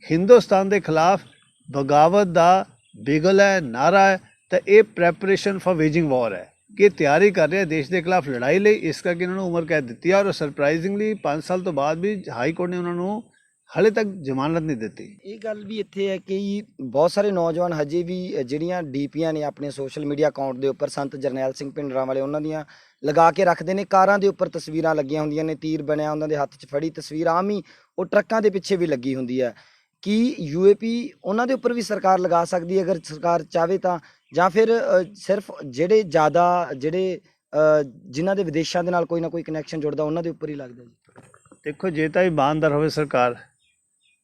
ਹਿੰਦੁਸਤਾਨ ਦੇ ਖਿਲਾਫ ਬਗਾਵਤ ਦਾ ਬਿਗਲ ਹੈ, ਨਾਰਾ ਹੈ, ਤਾਂ ਇਹ ਪ੍ਰੈਪਰੇਸ਼ਨ ਫॉर ਵੇਜਿੰਗ ਵਾਰ ਹੈ ਕਿ ਤਿਆਰੀ ਕਰ ਰਿਹਾ ਦੇਸ਼ ਦੇ ਖਿਲਾਫ ਲੜਾਈ ਲਈ। ਇਸ ਕਰਕੇ ਇਹਨਾਂ ਨੂੰ ਉਮਰ ਕੈਦ ਦਿੱਤੀ ਔਰ ਸਰਪ੍ਰਾਈਜ਼ਿੰਗਲੀ 5 ਸਾਲ ਤੋਂ ਬਾਅਦ ਵੀ ਹਾਈ ਕੋਰਟ ਨੇ ਉਹਨਾਂ ਨੂੰ ਹਾਲੇ ਤੱਕ ਜ਼ਮਾਨਤ ਨਹੀਂ ਦਿੱਤੀ। ਇਹ ਗੱਲ ਵੀ ਇੱਥੇ ਹੈ ਕਿ ਬਹੁਤ ਸਾਰੇ ਨੌਜਵਾਨ ਹਜੇ ਵੀ ਜਿਹੜੀਆਂ DPਆਂ ਨੇ ਆਪਣੇ ਸੋਸ਼ਲ ਮੀਡੀਆ ਅਕਾਊਂਟ ਦੇ ਉੱਪਰ, ਸੰਤ ਜਰਨੈਲ ਸਿੰਘ ਭਿੰਡਰਾਂ ਵਾਲੇ, ਉਹਨਾਂ ਦੀਆਂ ਲਗਾ ਕੇ ਰੱਖਦੇ ਨੇ। ਕਾਰਾਂ ਦੇ ਉੱਪਰ ਤਸਵੀਰਾਂ ਲੱਗੀਆਂ ਹੁੰਦੀਆਂ ਨੇ, ਤੀਰ ਬਣਿਆ ਉਹਨਾਂ ਦੇ ਹੱਥ 'ਚ ਫੜੀ ਤਸਵੀਰ ਆਮ ਹੀ ਉਹ ਟਰੱਕਾਂ ਦੇ ਪਿੱਛੇ ਵੀ ਲੱਗੀ ਹੁੰਦੀ ਹੈ। ਕੀ ਯੂਏਪੀ ਉਹਨਾਂ ਦੇ ਉੱਪਰ ਵੀ ਸਰਕਾਰ ਲਗਾ ਸਕਦੀ ਹੈ ਅਗਰ ਸਰਕਾਰ ਚਾਹਵੇ ਤਾਂ, ਜਾਂ ਫਿਰ ਸਿਰਫ ਜਿਹੜੇ ਜ਼ਿਆਦਾ ਜਿਨ੍ਹਾਂ ਦੇ ਵਿਦੇਸ਼ਾਂ ਦੇ ਨਾਲ ਕੋਈ ਨਾ ਕੋਈ ਕਨੈਕਸ਼ਨ ਜੁੜਦਾ ਉਹਨਾਂ ਦੇ ਉੱਪਰ ਹੀ ਲੱਗਦਾ ਜੀ? ਦੇਖੋ, ਜੇ ਤਾਂ ਇਮਾਨਦਾਰ ਹੋਵੇ ਸਰਕਾਰ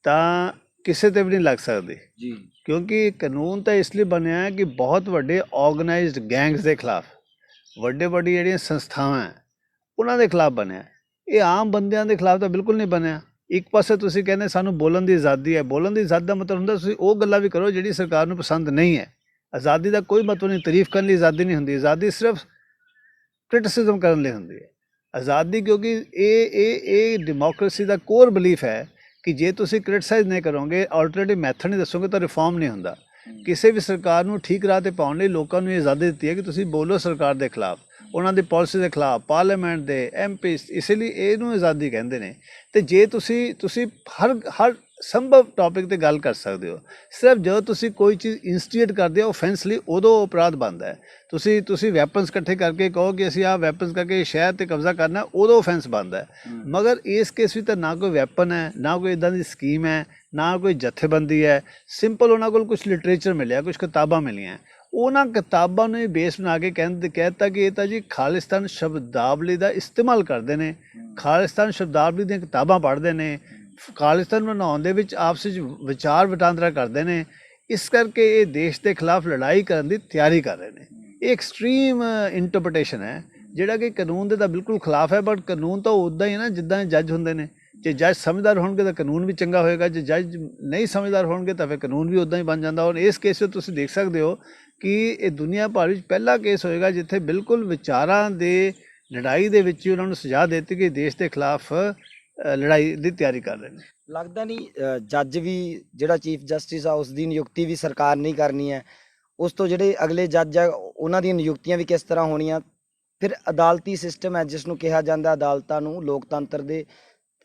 ਤਾਂ ਕਿਸੇ ਤੇ ਵੀ ਨਹੀਂ ਲੱਗ ਸਕਦੀ ਜੀ। ਕਿਉਂਕਿ ਕਾਨੂੰਨ ਤਾਂ ਇਸ ਲਈ ਬਣਿਆ ਹੈ ਕਿ ਬਹੁਤ ਵੱਡੇ ਆਰਗੇਨਾਈਜ਼ਡ ਗੈਂਗਸ ਦੇ ਖਿਲਾਫ, ਵੱਡੀ ਜਿਹੜੀਆਂ ਸੰਸਥਾਵਾਂ ਹੈ ਉਹਨਾਂ ਦੇ ਖਿਲਾਫ ਬਣਿਆ। ਇਹ ਆਮ ਬੰਦਿਆਂ ਦੇ ਖਿਲਾਫ ਤਾਂ ਬਿਲਕੁਲ ਨਹੀਂ ਬਣਿਆ। ਇੱਕ ਪਾਸੇ ਤੁਸੀਂ ਕਹਿੰਦੇ ਸਾਨੂੰ ਬੋਲਣ ਦੀ ਆਜ਼ਾਦੀ ਹੈ, ਬੋਲਣ ਦੀ ਆਜ਼ਾਦੀ ਦਾ ਮਤਲਬ ਹੁੰਦਾ ਤੁਸੀਂ ਉਹ ਗੱਲਾਂ ਵੀ ਕਰੋ ਜਿਹੜੀ ਸਰਕਾਰ ਨੂੰ ਪਸੰਦ ਨਹੀਂ ਹੈ। ਆਜ਼ਾਦੀ ਦਾ ਕੋਈ ਮਤਲਬ ਨਹੀਂ, ਤਾਰੀਫ ਕਰਨ ਲਈ ਆਜ਼ਾਦੀ ਨਹੀਂ ਹੁੰਦੀ, ਆਜ਼ਾਦੀ ਸਿਰਫ ਕ੍ਰਿਟਿਸਿਜ਼ਮ ਕਰਨ ਲਈ ਹੁੰਦੀ ਹੈ। ਆਜ਼ਾਦੀ ਕਿਉਂਕਿ ਇਹ ਡੈਮੋਕ੍ਰੇਸੀ ਦਾ ਕੋਰ ਬਿਲੀਫ ਹੈ ਕਿ ਜੇ ਤੁਸੀਂ ਕ੍ਰਿਟਿਸਾਈਜ਼ ਨਹੀਂ ਕਰੋਗੇ, ਆਲਟਰਨੇਟਿਵ ਮੈਥਡ ਨਹੀਂ ਦੱਸੋਗੇ ਤਾਂ ਰਿਫਾਰਮ ਨਹੀਂ ਹੁੰਦਾ। ਕਿਸੇ ਵੀ ਸਰਕਾਰ ਨੂੰ ਠੀਕ ਰਾਹ 'ਤੇ ਪਾਉਣ ਲਈ ਲੋਕਾਂ ਨੂੰ ਇਹ ਆਜ਼ਾਦੀ ਦਿੱਤੀ ਹੈ ਕਿ ਤੁਸੀਂ ਬੋਲੋ ਸਰਕਾਰ ਦੇ ਖਿਲਾਫ, ਉਹਨਾਂ ਦੀ ਪਾਲਿਸੀ ਦੇ ਖਿਲਾਫ, ਪਾਰਲੀਮੈਂਟ ਦੇ MP, ਇਸ ਲਈ ਇਹਨੂੰ ਆਜ਼ਾਦੀ ਕਹਿੰਦੇ ਨੇ। ਅਤੇ ਜੇ ਤੁਸੀਂ ਹਰ ਸੰਭਵ ਟੌਪਿਕ 'ਤੇ ਗੱਲ ਕਰ ਸਕਦੇ ਹੋ। ਸਿਰਫ ਜਦੋਂ ਤੁਸੀਂ ਕੋਈ ਚੀਜ਼ ਇੰਸਟੀਗੇਟ ਕਰਦੇ ਹੋ ਓਫੈਂਸ ਲਈ, ਉਦੋਂ ਅਪਰਾਧ ਬਣਦਾ ਹੈ। ਤੁਸੀਂ ਵੈਪਨਸ ਇਕੱਠੇ ਕਰਕੇ ਕਹੋ ਕਿ ਅਸੀਂ ਆਹ ਵੈਪਨਸ ਕਰਕੇ ਸ਼ਹਿਰ 'ਤੇ ਕਬਜ਼ਾ ਕਰਨਾ, ਉਦੋਂ ਓਫੈਂਸ ਬਣਦਾ ਹੈ। ਮਗਰ ਇਸ ਕੇਸ ਵਿੱਚ ਤਾਂ ਨਾ ਕੋਈ ਵੈਪਨ ਹੈ, ਨਾ ਕੋਈ ਇੱਦਾਂ ਦੀ ਸਕੀਮ ਹੈ, ਨਾ ਕੋਈ ਜਥੇਬੰਦੀ ਹੈ। ਸਿੰਪਲ ਉਹਨਾਂ ਕੋਲ ਕੁਛ ਲਿਟਰੇਚਰ ਮਿਲਿਆ, ਕੁਛ ਕਿਤਾਬਾਂ ਮਿਲੀਆਂ, ਉਹਨਾਂ ਕਿਤਾਬਾਂ ਨੂੰ ਹੀ ਬੇਸ ਬਣਾ ਕੇ ਕਹਿਤਾ ਕਿ ਇਹ ਤਾਂ ਜੀ ਖਾਲਿਸਤਾਨ ਸ਼ਬਦਾਵਲੀ ਦਾ ਇਸਤੇਮਾਲ ਕਰਦੇ ਨੇ, ਖਾਲਿਸਤਾਨ ਸ਼ਬਦਾਵਲੀ ਦੀਆਂ ਕਿਤਾਬਾਂ ਪੜ੍ਹਦੇ ਨੇ, ਖਾਲਿਸਤਾਨ ਬਣਾਉਣ ਦੇ ਵਿੱਚ ਆਪਸ ਵਿੱਚ ਵਿਚਾਰ ਵਟਾਂਦਰਾ ਕਰਦੇ ਨੇ, ਇਸ ਕਰਕੇ ਇਹ ਦੇਸ਼ ਦੇ ਖਿਲਾਫ ਲੜਾਈ ਕਰਨ ਦੀ ਤਿਆਰੀ ਕਰ ਰਹੇ ਨੇ। ਇਹ ਐਕਸਟ੍ਰੀਮ ਇੰਟਰਪ੍ਰੀਟੇਸ਼ਨ ਹੈ ਜਿਹੜਾ ਕਿ ਕਾਨੂੰਨ ਦੇ ਤਾਂ ਬਿਲਕੁਲ ਖਿਲਾਫ ਹੈ। ਬਟ ਕਾਨੂੰਨ ਤਾਂ ਉੱਦਾਂ ਹੀ ਹੈ ਨਾ ਜਿੱਦਾਂ ਜੱਜ ਹੁੰਦੇ ਨੇ। ਜੇ ਜੱਜ ਸਮਝਦਾਰ ਹੋਣਗੇ ਤਾਂ ਕਾਨੂੰਨ ਵੀ ਚੰਗਾ ਹੋਏਗਾ, ਜੇ ਜੱਜ ਨਹੀਂ ਸਮਝਦਾਰ ਹੋਣਗੇ ਤਾਂ ਫਿਰ ਕਾਨੂੰਨ ਵੀ ਉੱਦਾਂ ਹੀ ਬਣ ਜਾਂਦਾ। ਔਰ ਇਸ ਕੇਸ ਵਿੱਚ ਤੁਸੀਂ ਦੇਖ ਸਕਦੇ ਹੋ ਕਿ ਇਹ ਦੁਨੀਆ ਭਰ ਵਿੱਚ ਪਹਿਲਾ ਕੇਸ ਹੋਏਗਾ ਜਿੱਥੇ ਬਿਲਕੁਲ ਵਿਚਾਰਾਂ ਦੇ ਲੜਾਈ ਦੇ ਵਿੱਚ ਹੀ ਉਹਨਾਂ ਨੂੰ ਸਜ਼ਾ ਦੇ ਦਿੱਤੀ ਕਿ ਦੇਸ਼ ਦੇ ਖਿਲਾਫ ਲੜਾਈ ਦੀ ਤਿਆਰੀ ਕਰ ਰਹੇ ਨੇ। ਲੱਗਦਾ ਨਹੀਂ ਜੱਜ ਵੀ, ਜਿਹੜਾ ਚੀਫ ਜਸਟਿਸ ਆ ਉਸ ਦੀ ਨਿਯੁਕਤੀ ਵੀ ਸਰਕਾਰ ਨਹੀਂ ਕਰਨੀ ਹੈ, ਉਸ ਤੋਂ ਜਿਹੜੇ ਅਗਲੇ ਜੱਜ ਆ ਉਹਨਾਂ ਦੀਆਂ ਨਿਯੁਕਤੀਆਂ ਵੀ ਕਿਸ ਤਰ੍ਹਾਂ ਹੋਣੀਆਂ? ਫਿਰ ਅਦਾਲਤੀ ਸਿਸਟਮ ਹੈ ਜਿਸ ਨੂੰ ਕਿਹਾ ਜਾਂਦਾ, ਅਦਾਲਤਾਂ ਨੂੰ ਲੋਕਤੰਤਰ ਦੇ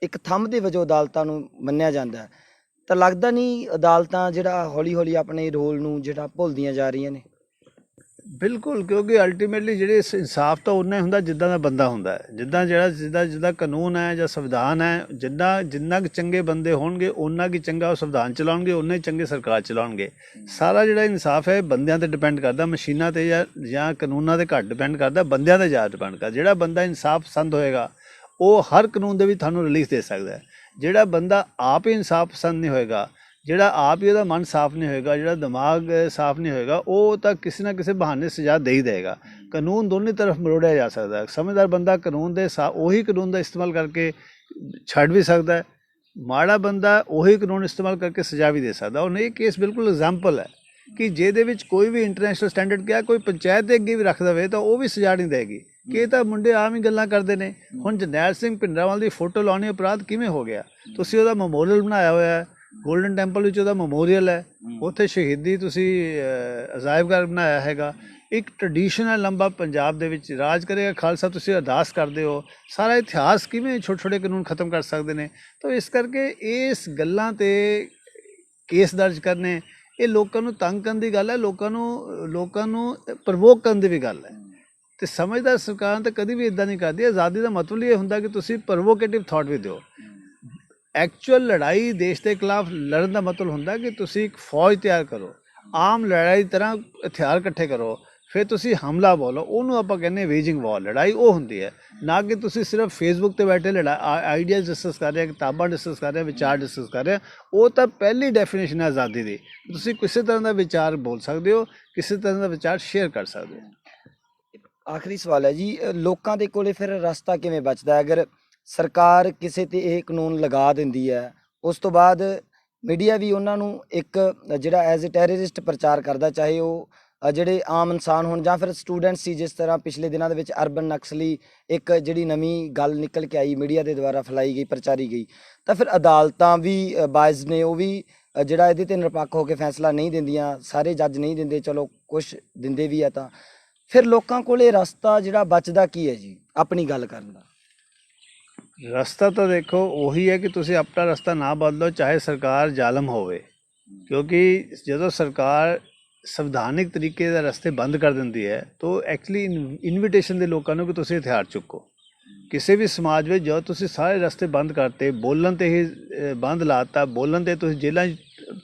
ਇੱਕ ਥੰਮ ਦੇ ਵਜੋਂ ਅਦਾਲਤਾਂ ਨੂੰ ਮੰਨਿਆ ਜਾਂਦਾ, ਤਾਂ ਲੱਗਦਾ ਨਹੀਂ ਅਦਾਲਤਾਂ ਜਿਹੜਾ ਹੌਲੀ ਹੌਲੀ ਆਪਣੇ ਰੋਲ ਨੂੰ ਜਿਹੜਾ ਭੁੱਲਦੀਆਂ ਜਾ ਰਹੀਆਂ ਨੇ? ਬਿਲਕੁਲ, ਕਿਉਂਕਿ ਅਲਟੀਮੇਟਲੀ ਜਿਹੜੇ ਇਨਸਾਫ ਤਾਂ ਉਨਾ ਹੀ ਹੁੰਦਾ ਜਿੱਦਾਂ ਦਾ ਬੰਦਾ ਹੁੰਦਾ ਹੈ। ਜਿੱਦਾਂ ਕਾਨੂੰਨ ਹੈ ਜਾਂ ਸੰਵਿਧਾਨ ਹੈ, ਜਿੰਨਾ ਕੁ ਚੰਗੇ ਬੰਦੇ ਹੋਣਗੇ ਓਨਾ ਕੁ ਚੰਗਾ ਉਹ ਸੰਵਿਧਾਨ ਚਲਾਉਣਗੇ, ਓਨਾ ਹੀ ਚੰਗੇ ਸਰਕਾਰ ਚਲਾਉਣਗੇ। ਸਾਰਾ ਜਿਹੜਾ ਇਨਸਾਫ ਹੈ ਬੰਦਿਆਂ 'ਤੇ ਡਿਪੈਂਡ ਕਰਦਾ, ਮਸ਼ੀਨਾਂ 'ਤੇ ਜਾਂ ਕਾਨੂੰਨਾਂ 'ਤੇ ਘੱਟ ਡਿਪੈਂਡ ਕਰਦਾ, ਬੰਦਿਆਂ 'ਤੇ ਜ਼ਿਆਦਾ ਡਿਪੈਂਡ ਕਰਦਾ। ਜਿਹੜਾ ਬੰਦਾ ਇਨਸਾਫ ਪਸੰਦ ਹੋਏਗਾ ਉਹ ਹਰ ਕਾਨੂੰਨ ਦੇ ਵਿੱਚ ਤੁਹਾਨੂੰ ਰਿਲੀਫ ਦੇ ਸਕਦਾ ਹੈ। ਜਿਹੜਾ ਬੰਦਾ ਆਪ ਹੀ ਇਨਸਾਫ ਪਸੰਦ ਨਹੀਂ ਹੋਏਗਾ, ਜਿਹੜਾ ਆਪ ਹੀ ਉਹਦਾ ਮਨ ਸਾਫ਼ ਨਹੀਂ ਹੋਏਗਾ, ਜਿਹੜਾ ਦਿਮਾਗ ਸਾਫ਼ ਨਹੀਂ ਹੋਏਗਾ, ਉਹ ਤਾਂ ਕਿਸੇ ਨਾ ਕਿਸੇ ਬਹਾਨੇ ਸਜ਼ਾ ਦੇ ਹੀ ਦੇਗਾ। ਕਾਨੂੰਨ ਦੋਨੇ ਤਰਫ ਮਰੋੜਿਆ ਜਾ ਸਕਦਾ ਹੈ। ਸਮਝਦਾਰ ਬੰਦਾ ਕਾਨੂੰਨ ਦੇ ਉਹੀ ਕਾਨੂੰਨ ਦਾ ਇਸਤੇਮਾਲ ਕਰਕੇ ਛੱਡ ਵੀ ਸਕਦਾ ਹੈ, ਮਾੜਾ ਬੰਦਾ ਉਹੀ ਕਾਨੂੰਨ ਇਸਤੇਮਾਲ ਕਰਕੇ ਸਜ਼ਾ ਵੀ ਦੇ ਸਕਦਾ। ਹੁਣ ਇਹ ਕੇਸ ਬਿਲਕੁਲ ਐਗਜ਼ਾਮਪਲ ਹੈ ਕਿ ਜਿਹਦੇ ਵਿੱਚ ਕੋਈ ਵੀ ਇੰਟਰਨੈਸ਼ਨਲ ਸਟੈਂਡਰਡ ਕਿਹਾ ਕੋਈ ਪੰਚਾਇਤ ਦੇ ਅੱਗੇ ਵੀ ਰੱਖ ਦੇਵੇ ਤਾਂ ਉਹ ਵੀ ਸਜ਼ਾ ਨਹੀਂ ਦੇਗੀ ਕਿ ਇਹ ਤਾਂ ਮੁੰਡੇ ਆਮ ਹੀ ਗੱਲਾਂ ਕਰਦੇ ਨੇ। ਹੁਣ ਜਰਨੈਲ ਸਿੰਘ ਭਿੰਡਰਾਂਵਾਲੇ ਦੀ ਫੋਟੋ ਲਾਉਣੀ ਅਪਰਾਧ ਕਿਵੇਂ ਹੋ ਗਿਆ? ਤੁਸੀਂ ਉਹਦਾ ਮੈਮੋਰੀਅਲ ਬਣਾਇਆ ਹੋਇਆ ਹੈ, ਗੋਲਡਨ ਟੈਂਪਲ ਵਿੱਚ ਉਹਦਾ ਮੈਮੋਰੀਅਲ ਹੈ, ਉੱਥੇ ਸ਼ਹੀਦੀ ਤੁਸੀਂ ਅਜਾਇਬ ਘਰ ਬਣਾਇਆ ਹੈਗਾ। ਇੱਕ ਟ੍ਰੈਡੀਸ਼ਨਲ ਲੰਬਾ ਪੰਜਾਬ ਦੇ ਵਿੱਚ ਰਾਜ ਕਰੇਗਾ ਖਾਲਸਾ, ਤੁਸੀਂ ਅਰਦਾਸ ਕਰਦੇ ਹੋ। ਸਾਰਾ ਇਤਿਹਾਸ ਕਿਵੇਂ ਛੋਟੇ ਕਾਨੂੰਨ ਖਤਮ ਕਰ ਸਕਦੇ ਨੇ? ਤਾਂ ਇਸ ਕਰਕੇ ਇਸ ਗੱਲਾਂ 'ਤੇ ਕੇਸ ਦਰਜ ਕਰਨੇ ਇਹ ਲੋਕਾਂ ਨੂੰ ਤੰਗ ਕਰਨ ਦੀ ਗੱਲ ਹੈ, ਲੋਕਾਂ ਨੂੰ ਪ੍ਰਵੋਕ ਕਰਨ ਦੀ ਵੀ ਗੱਲ ਹੈ। ਅਤੇ ਸਮਝਦਾਰ ਸਰਕਾਰਾਂ ਤਾਂ ਕਦੀ ਵੀ ਇੱਦਾਂ ਨਹੀਂ ਕਰਦੀ। ਆਜ਼ਾਦੀ ਦਾ ਮਤਲਬ ਇਹ ਹੁੰਦਾ ਕਿ ਤੁਸੀਂ ਪ੍ਰਵੋਕੇਟਿਵ ਥਾਟ ਵੀ ਦਿਓ। ਐਕਚੁਅਲ ਲੜਾਈ ਦੇਸ਼ ਦੇ ਖਿਲਾਫ ਲੜਨ ਦਾ ਮਤਲਬ ਹੁੰਦਾ ਕਿ ਤੁਸੀਂ ਇੱਕ ਫੌਜ ਤਿਆਰ ਕਰੋ, ਆਮ ਲੜਾਈ ਦੀ ਤਰ੍ਹਾਂ ਹਥਿਆਰ ਇਕੱਠੇ ਕਰੋ, ਫਿਰ ਤੁਸੀਂ ਹਮਲਾ ਬੋਲੋ, ਉਹਨੂੰ ਆਪਾਂ ਕਹਿੰਦੇ ਵੇਜਿੰਗ ਵਾਰ। ਲੜਾਈ ਉਹ ਹੁੰਦੀ ਹੈ, ਨਾ ਕਿ ਤੁਸੀਂ ਸਿਰਫ ਫੇਸਬੁੱਕ 'ਤੇ ਬੈਠੇ ਆਈਡੀਆਜ਼ ਡਿਸਕਸ ਕਰ ਰਹੇ, ਕਿਤਾਬਾਂ ਡਿਸਕਸ ਕਰ ਰਹੇ, ਵਿਚਾਰ ਡਿਸਕਸ ਕਰ ਰਹੇ। ਉਹ ਤਾਂ ਪਹਿਲੀ ਡੈਫੀਨੇਸ਼ਨ ਹੈ ਆਜ਼ਾਦੀ ਦੀ। ਤੁਸੀਂ ਕਿਸੇ ਤਰ੍ਹਾਂ ਦਾ ਵਿਚਾਰ ਬੋਲ ਸਕਦੇ ਹੋ, ਕਿਸੇ ਤਰ੍ਹਾਂ ਦਾ ਵਿਚਾਰ ਸ਼ੇਅਰ ਕਰ ਸਕਦੇ ਹੋ। ਆਖਰੀ ਸਵਾਲ ਹੈ ਜੀ, ਲੋਕਾਂ ਦੇ ਕੋਲੇ ਫਿਰ ਰਸਤਾ ਕਿਵੇਂ ਬਚਦਾ? ਅਗਰ ਸਰਕਾਰ ਕਿਸੇ ਤੇ ਇਹ ਕਾਨੂੰਨ ਲਗਾ ਦਿੰਦੀ ਹੈ, ਉਸ ਤੋਂ ਬਾਅਦ ਮੀਡੀਆ ਵੀ ਉਹਨਾਂ ਨੂੰ ਇੱਕ ਜਿਹੜਾ ਐਜ਼ ਏ ਟੈਰਰਿਸਟ ਪ੍ਰਚਾਰ ਕਰਦਾ, ਚਾਹੇ ਉਹ ਜਿਹੜੇ ਆਮ ਇਨਸਾਨ ਹੋਣ ਜਾਂ ਫਿਰ ਸਟੂਡੈਂਟ ਸੀ। ਜਿਸ ਤਰ੍ਹਾਂ ਪਿਛਲੇ ਦਿਨਾਂ ਦੇ ਵਿੱਚ ਅਰਬਨ ਨਕਸਲੀ ਇੱਕ ਜਿਹੜੀ ਨਵੀਂ ਗੱਲ ਨਿਕਲ ਕੇ ਆਈ, ਮੀਡੀਆ ਦੇ ਦੁਆਰਾ ਫੈਲਾਈ ਗਈ, ਪ੍ਰਚਾਰੀ ਗਈ, ਤਾਂ ਫਿਰ ਅਦਾਲਤਾਂ ਵੀ ਬਾਇਜ਼ ਨੇ, ਉਹ ਵੀ ਜਿਹੜਾ ਇਹਦੇ 'ਤੇ ਨਿਰਪੱਖ ਹੋ ਕੇ ਫੈਸਲਾ ਨਹੀਂ ਦਿੰਦੀਆਂ। ਸਾਰੇ ਜੱਜ ਨਹੀਂ ਦਿੰਦੇ, ਚਲੋ ਕੁਛ ਦਿੰਦੇ ਵੀ ਆ। ਤਾਂ ਫਿਰ ਲੋਕਾਂ ਕੋਲ ਇਹ ਰਸਤਾ ਜਿਹੜਾ ਬਚਦਾ ਕੀ ਹੈ ਜੀ ਆਪਣੀ ਗੱਲ ਕਰਨ ਦਾ? ਰਸਤਾ ਤਾਂ ਦੇਖੋ ਉਹੀ ਹੈ ਕਿ ਤੁਸੀਂ ਆਪਣਾ ਰਸਤਾ ਨਾ ਬਦਲੋ, ਚਾਹੇ ਸਰਕਾਰ ਜ਼ਾਲਮ ਹੋਵੇ। ਕਿਉਂਕਿ ਜਦੋਂ ਸਰਕਾਰ ਸੰਵਿਧਾਨਿਕ ਤਰੀਕੇ ਦਾ ਰਸਤੇ ਬੰਦ ਕਰ ਦਿੰਦੀ ਹੈ ਤਾਂ ਐਕਚੁਅਲੀ ਇਨਵੀਟੇਸ਼ਨ ਦੇ ਲੋਕਾਂ ਨੂੰ ਕਿ ਤੁਸੀਂ ਹਥਿਆਰ ਚੁੱਕੋ। ਕਿਸੇ ਵੀ ਸਮਾਜ ਵਿੱਚ ਜਦੋਂ ਤੁਸੀਂ ਸਾਰੇ ਰਸਤੇ ਬੰਦ ਕਰਤੇ, ਬੋਲਣ 'ਤੇ ਹੀ ਬੰਦ ਲਾਤਾ, ਬੋਲਣ 'ਤੇ ਤੁਸੀਂ ਜੇਲ੍ਹਾਂ 'ਚ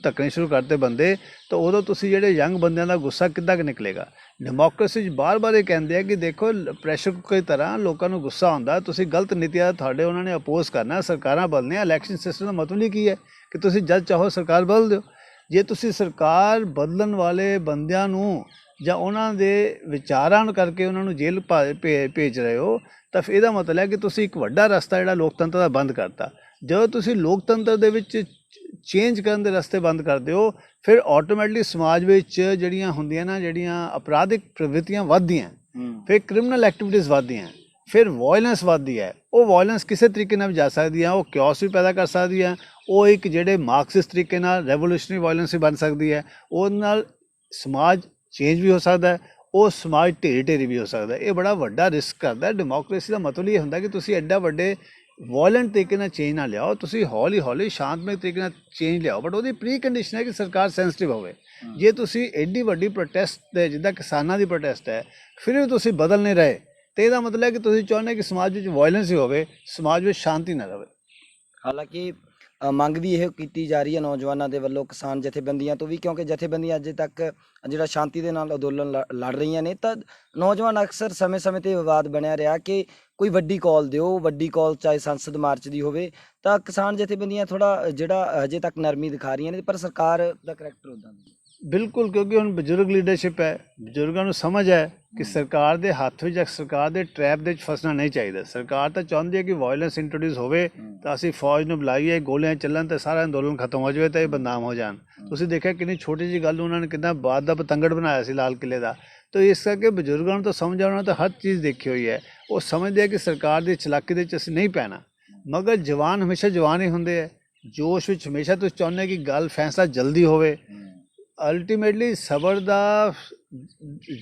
ਧੱਕਣੇ ਸ਼ੁਰੂ ਕਰਤੇ ਬੰਦੇ, ਤਾਂ ਉਦੋਂ ਤੁਸੀਂ ਜਿਹੜੇ ਯੰਗ ਬੰਦਿਆਂ ਦਾ ਗੁੱਸਾ ਕਿੱਦਾਂ ਕੁ ਨਿਕਲੇਗਾ। ਡੈਮੋਕ੍ਰੇਸੀ 'ਚ ਬਾਰ-ਬਾਰ ਇਹ ਕਹਿੰਦੇ ਆ ਕਿ ਦੇਖੋ ਪ੍ਰੈਸ਼ਰ ਕੁੱਕਰ ਦੀ ਤਰ੍ਹਾਂ ਲੋਕਾਂ ਨੂੰ ਗੁੱਸਾ ਆਉਂਦਾ, ਤੁਸੀਂ ਗਲਤ ਨੀਤੀਆਂ ਤੁਹਾਡੇ ਉਹਨਾਂ ਨੇ ਅਪੋਜ਼ ਕਰਨਾ, ਸਰਕਾਰਾਂ ਬਦਲਣੀਆਂ। ਇਲੈਕਸ਼ਨ ਸਿਸਟਮ ਦਾ ਮਤਲਬ ਹੀ ਕੀ ਹੈ ਕਿ ਤੁਸੀਂ ਜਦ ਚਾਹੋ ਸਰਕਾਰ ਬਦਲ ਦਿਓ। ਜੇ ਤੁਸੀਂ ਸਰਕਾਰ ਬਦਲਣ ਵਾਲੇ ਬੰਦਿਆਂ ਨੂੰ ਜਾਂ ਉਹਨਾਂ ਦੇ ਵਿਚਾਰਾਂ ਨੂੰ ਕਰਕੇ ਉਹਨਾਂ ਨੂੰ ਜੇਲ੍ਹ ਭੇਜ ਰਹੇ ਹੋ, ਤਾਂ ਫਿਰ ਇਹਦਾ ਮਤਲਬ ਹੈ ਕਿ ਤੁਸੀਂ ਇੱਕ ਵੱਡਾ ਰਸਤਾ ਜਿਹੜਾ ਲੋਕਤੰਤਰ ਦਾ ਬੰਦ ਕਰਤਾ। ਜਦੋਂ ਤੁਸੀਂ ਲੋਕਤੰਤਰ ਦੇ ਵਿੱਚ ਚੇਂਜ ਕਰਨ ਦੇ ਰਸਤੇ ਬੰਦ ਕਰਦੇ ਹੋ, ਫਿਰ ਆਟੋਮੈਟਿਕਲੀ ਸਮਾਜ ਵਿੱਚ ਜਿਹੜੀਆਂ ਹੁੰਦੀਆਂ ਨਾ, ਜਿਹੜੀਆਂ ਅਪਰਾਧਿਕ ਪ੍ਰਵਿਰਤੀਆਂ ਵੱਧਦੀਆਂ, ਫਿਰ ਕ੍ਰਿਮੀਨਲ ਐਕਟੀਵਿਟੀਜ਼ ਵੱਧਦੀਆਂ, ਫਿਰ ਵਾਇਲੈਂਸ ਵੱਧਦੀ ਹੈ। ਉਹ ਵਾਇਲੈਂਸ ਕਿਸੇ ਤਰੀਕੇ ਨਾਲ ਵੀ ਜਾ ਸਕਦੀ ਹੈ, ਉਹ ਕਿਓਸ ਵੀ ਪੈਦਾ ਕਰ ਸਕਦੀ ਹੈ, ਉਹ ਇੱਕ ਜਿਹੜੇ ਮਾਰਕਸਿਸਟ ਤਰੀਕੇ ਨਾਲ ਰੈਵੋਲੂਸ਼ਨਰੀ ਵਾਇਲੈਂਸ ਵੀ ਬਣ ਸਕਦੀ ਹੈ। ਉਹਦੇ ਨਾਲ ਸਮਾਜ ਚੇਂਜ ਵੀ ਹੋ ਸਕਦਾ ਹੈ, ਉਹ ਸਮਾਜ ਢੇਰੀ ਵੀ ਹੋ ਸਕਦਾ। ਇਹ ਬੜਾ ਵੱਡਾ ਰਿਸਕ ਕਰਦਾ। ਡੈਮੋਕ੍ਰੇਸੀ ਦਾ ਮਤਲਬ ਇਹ ਹੁੰਦਾ ਕਿ ਤੁਸੀਂ ਐਡਾ ਵੱਡੇ ਵਾਇਲੈਂਟ ਤਰੀਕੇ ਨਾਲ ਚੇਂਜ ਨਾ ਲਿਆਓ, ਤੁਸੀਂ ਹੌਲੀ ਹੌਲੀ ਸ਼ਾਂਤਮਈ ਤਰੀਕੇ ਨਾਲ ਚੇਂਜ ਲਿਆਓ, ਬਟ ਉਹਦੀ ਪ੍ਰੀ ਕੰਡੀਸ਼ਨ ਹੈ ਕਿ ਸਰਕਾਰ ਸੈਂਸਿਟਿਵ ਹੋਵੇ। ਜੇ ਤੁਸੀਂ ਐਡੀ ਵੱਡੀ ਪ੍ਰੋਟੈਸਟ ਦੇ ਜਿੱਦਾਂ ਕਿਸਾਨਾਂ ਦੀ ਪ੍ਰੋਟੈਸਟ ਹੈ, ਫਿਰ ਵੀ ਤੁਸੀਂ ਬਦਲ ਨਹੀਂ ਰਹੇ, ਤੇ ਇਹਦਾ ਮਤਲਬ ਹੈ ਕਿ ਤੁਸੀਂ ਚਾਹੁੰਦੇ ਕਿ ਸਮਾਜ ਵਿੱਚ ਵਾਇਲੈਂਸ ਹੀ ਹੋਵੇ, ਸਮਾਜ ਵਿੱਚ ਸ਼ਾਂਤੀ ਨਾ ਰਹੇ। ਹਾਲਾਂਕਿ ਮੰਗ ਵੀ ਇਹ ਕੀਤੀ ਜਾ ਰਹੀ ਹੈ ਨੌਜਵਾਨਾਂ ਦੇ ਵੱਲੋਂ, ਕਿਸਾਨ ਜਥੇਬੰਦੀਆਂ ਤੋਂ ਵੀ, ਕਿਉਂਕਿ ਜਥੇਬੰਦੀਆਂ ਅਜੇ ਤੱਕ ਜਿਹੜਾ ਸ਼ਾਂਤੀ ਦੇ ਨਾਲ ਅੰਦੋਲਨ ਲੜ ਰਹੀਆਂ ਨੇ, ਤਾਂ ਨੌਜਵਾਨ ਅਕਸਰ ਸਮੇਂ-ਸਮੇਂ 'ਤੇ ਵਿਵਾਦ ਬਣਿਆ ਰਿਹਾ ਕਿ ਕੋਈ ਵੱਡੀ ਕਾਲ ਦਿਓ, ਵੱਡੀ ਕਾਲ ਚਾਹੇ ਸੰਸਦ ਮਾਰਚ ਦੀ ਹੋਵੇ। ਤਾਂ ਕਿਸਾਨ ਜਥੇਬੰਦੀਆਂ ਥੋੜ੍ਹਾ ਜਿਹੜਾ ਅਜੇ ਤੱਕ ਨਰਮੀ ਦਿਖਾ ਰਹੀਆਂ ਨੇ, ਪਰ ਸਰਕਾਰ ਦਾ ਕਰੈਕਟਰ ਉੱਦਾਂ ਦਾ। ਬਿਲਕੁਲ, ਕਿਉਂਕਿ ਹੁਣ ਬਜ਼ੁਰਗ ਲੀਡਰਸ਼ਿਪ ਹੈ, ਬਜ਼ੁਰਗਾਂ ਨੂੰ ਸਮਝ ਹੈ ਕਿ ਸਰਕਾਰ ਦੇ ਹੱਥ ਵਿੱਚ ਜਾਂ ਸਰਕਾਰ ਦੇ ਟਰੈਪ ਦੇ ਵਿੱਚ ਫਸਣਾ ਨਹੀਂ ਚਾਹੀਦਾ। ਸਰਕਾਰ ਤਾਂ ਚਾਹੁੰਦੀ ਹੈ ਕਿ ਵਾਇਲੈਂਸ ਇੰਟਰੋਡਿਊਸ ਹੋਵੇ, ਤਾਂ ਅਸੀਂ ਫੌਜ ਨੂੰ ਬੁਲਾਈਏ, ਗੋਲੀਆਂ ਚੱਲਣ ਤੇ ਸਾਰਾ ਅੰਦੋਲਨ ਖਤਮ ਹੋ ਜਾਵੇ, ਤਾਂ ਇਹ ਬਦਨਾਮ ਹੋ ਜਾਣ। ਤੁਸੀਂ ਦੇਖਿਆ ਕਿੰਨੀ ਛੋਟੀ ਜਿਹੀ ਗੱਲ ਉਹਨਾਂ ਨੇ ਕਿੱਦਾਂ ਬਾਤ ਦਾ ਪਤੰਗੜ ਬਣਾਇਆ ਸੀ ਲਾਲ ਕਿਲ੍ਹੇ ਦਾ। ਤਾਂ ਇਸ ਕਰਕੇ ਬਜ਼ੁਰਗਾਂ ਨੂੰ ਤਾਂ ਸਮਝ ਆਉਣਾ, ਤਾਂ ਹਰ ਚੀਜ਼ ਦੇਖੀ ਹੋਈ ਹੈ। ਉਹ ਸਮਝਦੇ ਆ ਕਿ ਸਰਕਾਰ ਦੀ ਚਲਾਕੀ ਦੇ ਵਿੱਚ ਅਸੀਂ ਨਹੀਂ ਪੈਣਾ, ਮਗਰ ਜਵਾਨ ਹਮੇਸ਼ਾ ਜਵਾਨ ਹੀ ਹੁੰਦੇ ਹੈ। ਜੋਸ਼ ਵਿੱਚ ਹਮੇਸ਼ਾ ਤੁਸੀਂ ਚਾਹੁੰਦੇ ਕਿ ਗੱਲ ਫੈਸਲਾ ਜਲਦੀ ਹੋਵੇ। ਅਲਟੀਮੇਟਲੀ ਸਬਰ ਦਾ,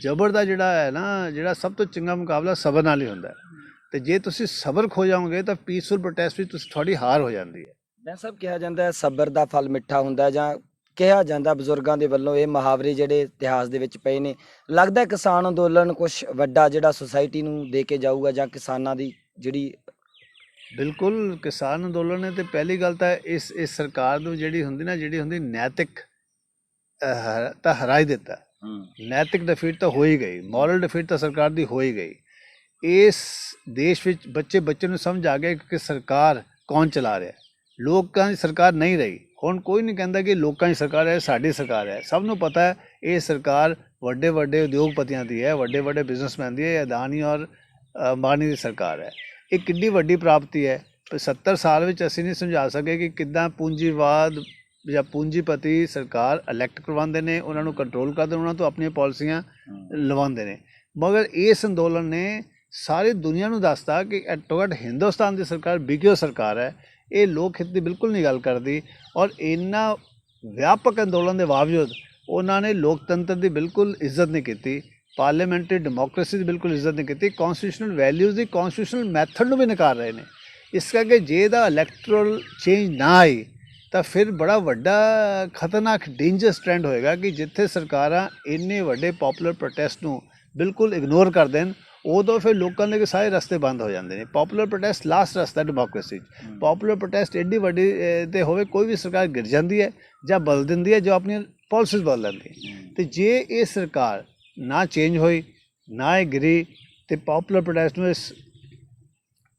ਜਬਰ ਦਾ ਜਿਹੜਾ ਹੈ ਨਾ, ਜਿਹੜਾ ਸਭ ਤੋਂ ਚੰਗਾ ਮੁਕਾਬਲਾ ਸਬਰ ਨਾਲ ਹੀ ਹੁੰਦਾ ਹੈ। ਤੇ ਜੇ ਤੁਸੀਂ ਸਬਰ ਖੋ ਜਾਓਗੇ ਤਾਂ ਪੀਸਫੁਲ ਪ੍ਰੋਟੈਸਟ ਵਿੱਚ ਤੁਹਾਡੀ ਹਾਰ ਹੋ ਜਾਂਦੀ ਹੈ। ਮੈਂ ਸਭ ਕਿਹਾ ਜਾਂਦਾ ਹੈ ਸਬਰ ਦਾ ਫਲ ਮਿੱਠਾ ਹੁੰਦਾ, ਜਾਂ ਕਿਹਾ ਜਾਂਦਾ ਬਜ਼ੁਰਗਾਂ ਦੇ ਵੱਲੋਂ, ਇਹ ਮੁਹਾਵਰੇ ਜਿਹੜੇ ਇਤਿਹਾਸ ਦੇ ਵਿੱਚ ਪਏ ਨੇ। ਲੱਗਦਾ ਕਿਸਾਨ ਅੰਦੋਲਨ ਕੁਝ ਵੱਡਾ ਜਿਹੜਾ ਸੁਸਾਇਟੀ ਨੂੰ ਦੇ ਕੇ ਜਾਊਗਾ, ਜਾਂ ਕਿਸਾਨਾਂ ਦੀ ਜਿਹੜੀ। ਬਿਲਕੁਲ, ਕਿਸਾਨ ਅੰਦੋਲਨ ਨੇ ਤੇ ਪਹਿਲੀ ਗੱਲ ਤਾਂ ਇਸ ਸਰਕਾਰ ਨੂੰ ਜਿਹੜੀ ਹੁੰਦੀ ਨੈਤਿਕ ਤਾਂ ਹਰਾ ਹੀ ਦਿੱਤਾ। ਨੈਤਿਕ ਡਿਫੀਟ ਤਾਂ ਹੋ ਹੀ ਗਈ, ਮੋਰਲ ਡਿਫੀਟ ਤਾਂ ਸਰਕਾਰ ਦੀ ਹੋ ਹੀ ਗਈ। ਇਸ ਦੇਸ਼ ਵਿੱਚ ਬੱਚੇ ਨੂੰ ਸਮਝ ਆ ਗਿਆ ਕਿ ਸਰਕਾਰ ਕੌਣ ਚਲਾ ਰਿਹਾ। ਲੋਕਾਂ ਦੀ ਸਰਕਾਰ ਨਹੀਂ ਰਹੀ। ਹੁਣ ਕੋਈ ਨਹੀਂ ਕਹਿੰਦਾ ਕਿ ਲੋਕਾਂ ਦੀ ਸਰਕਾਰ ਹੈ, ਸਾਡੀ ਸਰਕਾਰ ਹੈ। ਸਭ ਨੂੰ ਪਤਾ ਹੈ ਇਹ ਸਰਕਾਰ ਵੱਡੇ ਵੱਡੇ ਉਦਯੋਗਪਤੀਆਂ ਦੀ ਹੈ, ਵੱਡੇ ਵੱਡੇ ਬਿਜ਼ਨਸਮੈਨ ਦੀ ਹੈ, ਅਦਾਨੀ ਔਰ ਅੰਬਾਨੀ ਦੀ ਸਰਕਾਰ ਹੈ। ਇਹ ਕਿੰਨੀ ਵੱਡੀ ਪ੍ਰਾਪਤੀ ਹੈ। 70 ਸਾਲ ਵਿੱਚ ਅਸੀਂ ਨਹੀਂ ਸਮਝਾ ਸਕੇ ਕਿ ਕਿੱਦਾਂ ਪੂੰਜੀਵਾਦ ਜਾਂ ਪੂੰਜੀਪਤੀ ਸਰਕਾਰ ਇਲੈਕਟ ਕਰਵਾਉਂਦੇ ਨੇ, ਉਹਨਾਂ ਨੂੰ ਕੰਟਰੋਲ ਕਰਦੇ ਨੇ, ਉਹਨਾਂ ਤੋਂ ਆਪਣੀਆਂ ਪਾਲਿਸੀਆਂ ਲਵਾਉਂਦੇ ਨੇ। ਮਗਰ ਇਸ ਅੰਦੋਲਨ ਨੇ ਸਾਰੀ ਦੁਨੀਆ ਨੂੰ ਦੱਸਤਾ ਕਿ ਘੱਟੋ ਘੱਟ ਹਿੰਦੁਸਤਾਨ ਦੀ ਸਰਕਾਰ BKO ਸਰਕਾਰ ਹੈ। ਇਹ ਲੋਕ ਹਿੱਤ ਦੀ ਬਿਲਕੁਲ ਨਹੀਂ ਗੱਲ ਕਰਦੀ, ਔਰ ਇੰਨਾ ਵਿਆਪਕ ਅੰਦੋਲਨ ਦੇ ਬਾਵਜੂਦ ਉਹਨਾਂ ਨੇ ਲੋਕਤੰਤਰ ਦੀ ਬਿਲਕੁਲ ਇੱਜ਼ਤ ਨਹੀਂ ਕੀਤੀ, ਪਾਰਲੀਮੈਂਟਰੀ ਡੈਮੋਕ੍ਰੇਸੀ ਦੀ ਬਿਲਕੁਲ ਇੱਜ਼ਤ ਨਹੀਂ ਕੀਤੀ, ਕੌਨਸਟੀਟਿਊਸ਼ਨਲ ਵੈਲਿਊਜ਼ ਦੀ, ਕੌਨਸਟੀਟਿਊਸ਼ਨਲ ਮੈਥਡ ਨੂੰ ਵੀ ਨਕਾਰ ਰਹੇ ਨੇ। ਇਸ ਕਰਕੇ ਜੇ ਇਹਦਾ ਇਲੈਕਟਰਲ ਚੇਂਜ ਨਾ ਆਈ ਤਾਂ ਫਿਰ ਬੜਾ ਵੱਡਾ ਖਤਰਨਾਕ ਡੇਂਜਰਸ ਟ੍ਰੈਂਡ ਹੋਏਗਾ ਕਿ ਜਿੱਥੇ ਸਰਕਾਰਾਂ ਇੰਨੇ ਵੱਡੇ ਪੋਪੂਲਰ ਪ੍ਰੋਟੈਸਟ ਨੂੰ ਬਿਲਕੁਲ ਇਗਨੋਰ ਕਰ ਦੇਣ, ਉਦੋਂ ਫਿਰ ਲੋਕਾਂ ਦੇ ਸਾਰੇ ਰਸਤੇ ਬੰਦ ਹੋ ਜਾਂਦੇ ਨੇ। ਪੋਪੂਲਰ ਪ੍ਰੋਟੈਸਟ ਲਾਸਟ ਰਸਤਾ ਡੈਮੋਕ੍ਰੇਸੀ 'ਚ। ਪੋਪੂਲਰ ਪ੍ਰੋਟੈਸਟ ਐਡੀ ਵੱਡੀ ਤੇ ਹੋਵੇ, ਕੋਈ ਵੀ ਸਰਕਾਰ ਗਿਰ ਜਾਂਦੀ ਹੈ ਜਾਂ ਬਦਲ ਦਿੰਦੀ ਹੈ, ਜੋ ਆਪਣੀਆਂ ਪਾਲਿਸੀਜ਼ ਬਦਲ ਲੈਂਦੀ ਹੈ। ਅਤੇ ਜੇ ਇਹ ਸਰਕਾਰ ਨਾ ਚੇਂਜ ਹੋਈ, ਨਾ ਇਹ ਗਿਰੀ, ਅਤੇ ਪੋਪੂਲਰ ਪ੍ਰੋਟੈਸਟ ਨੂੰ ਇਸ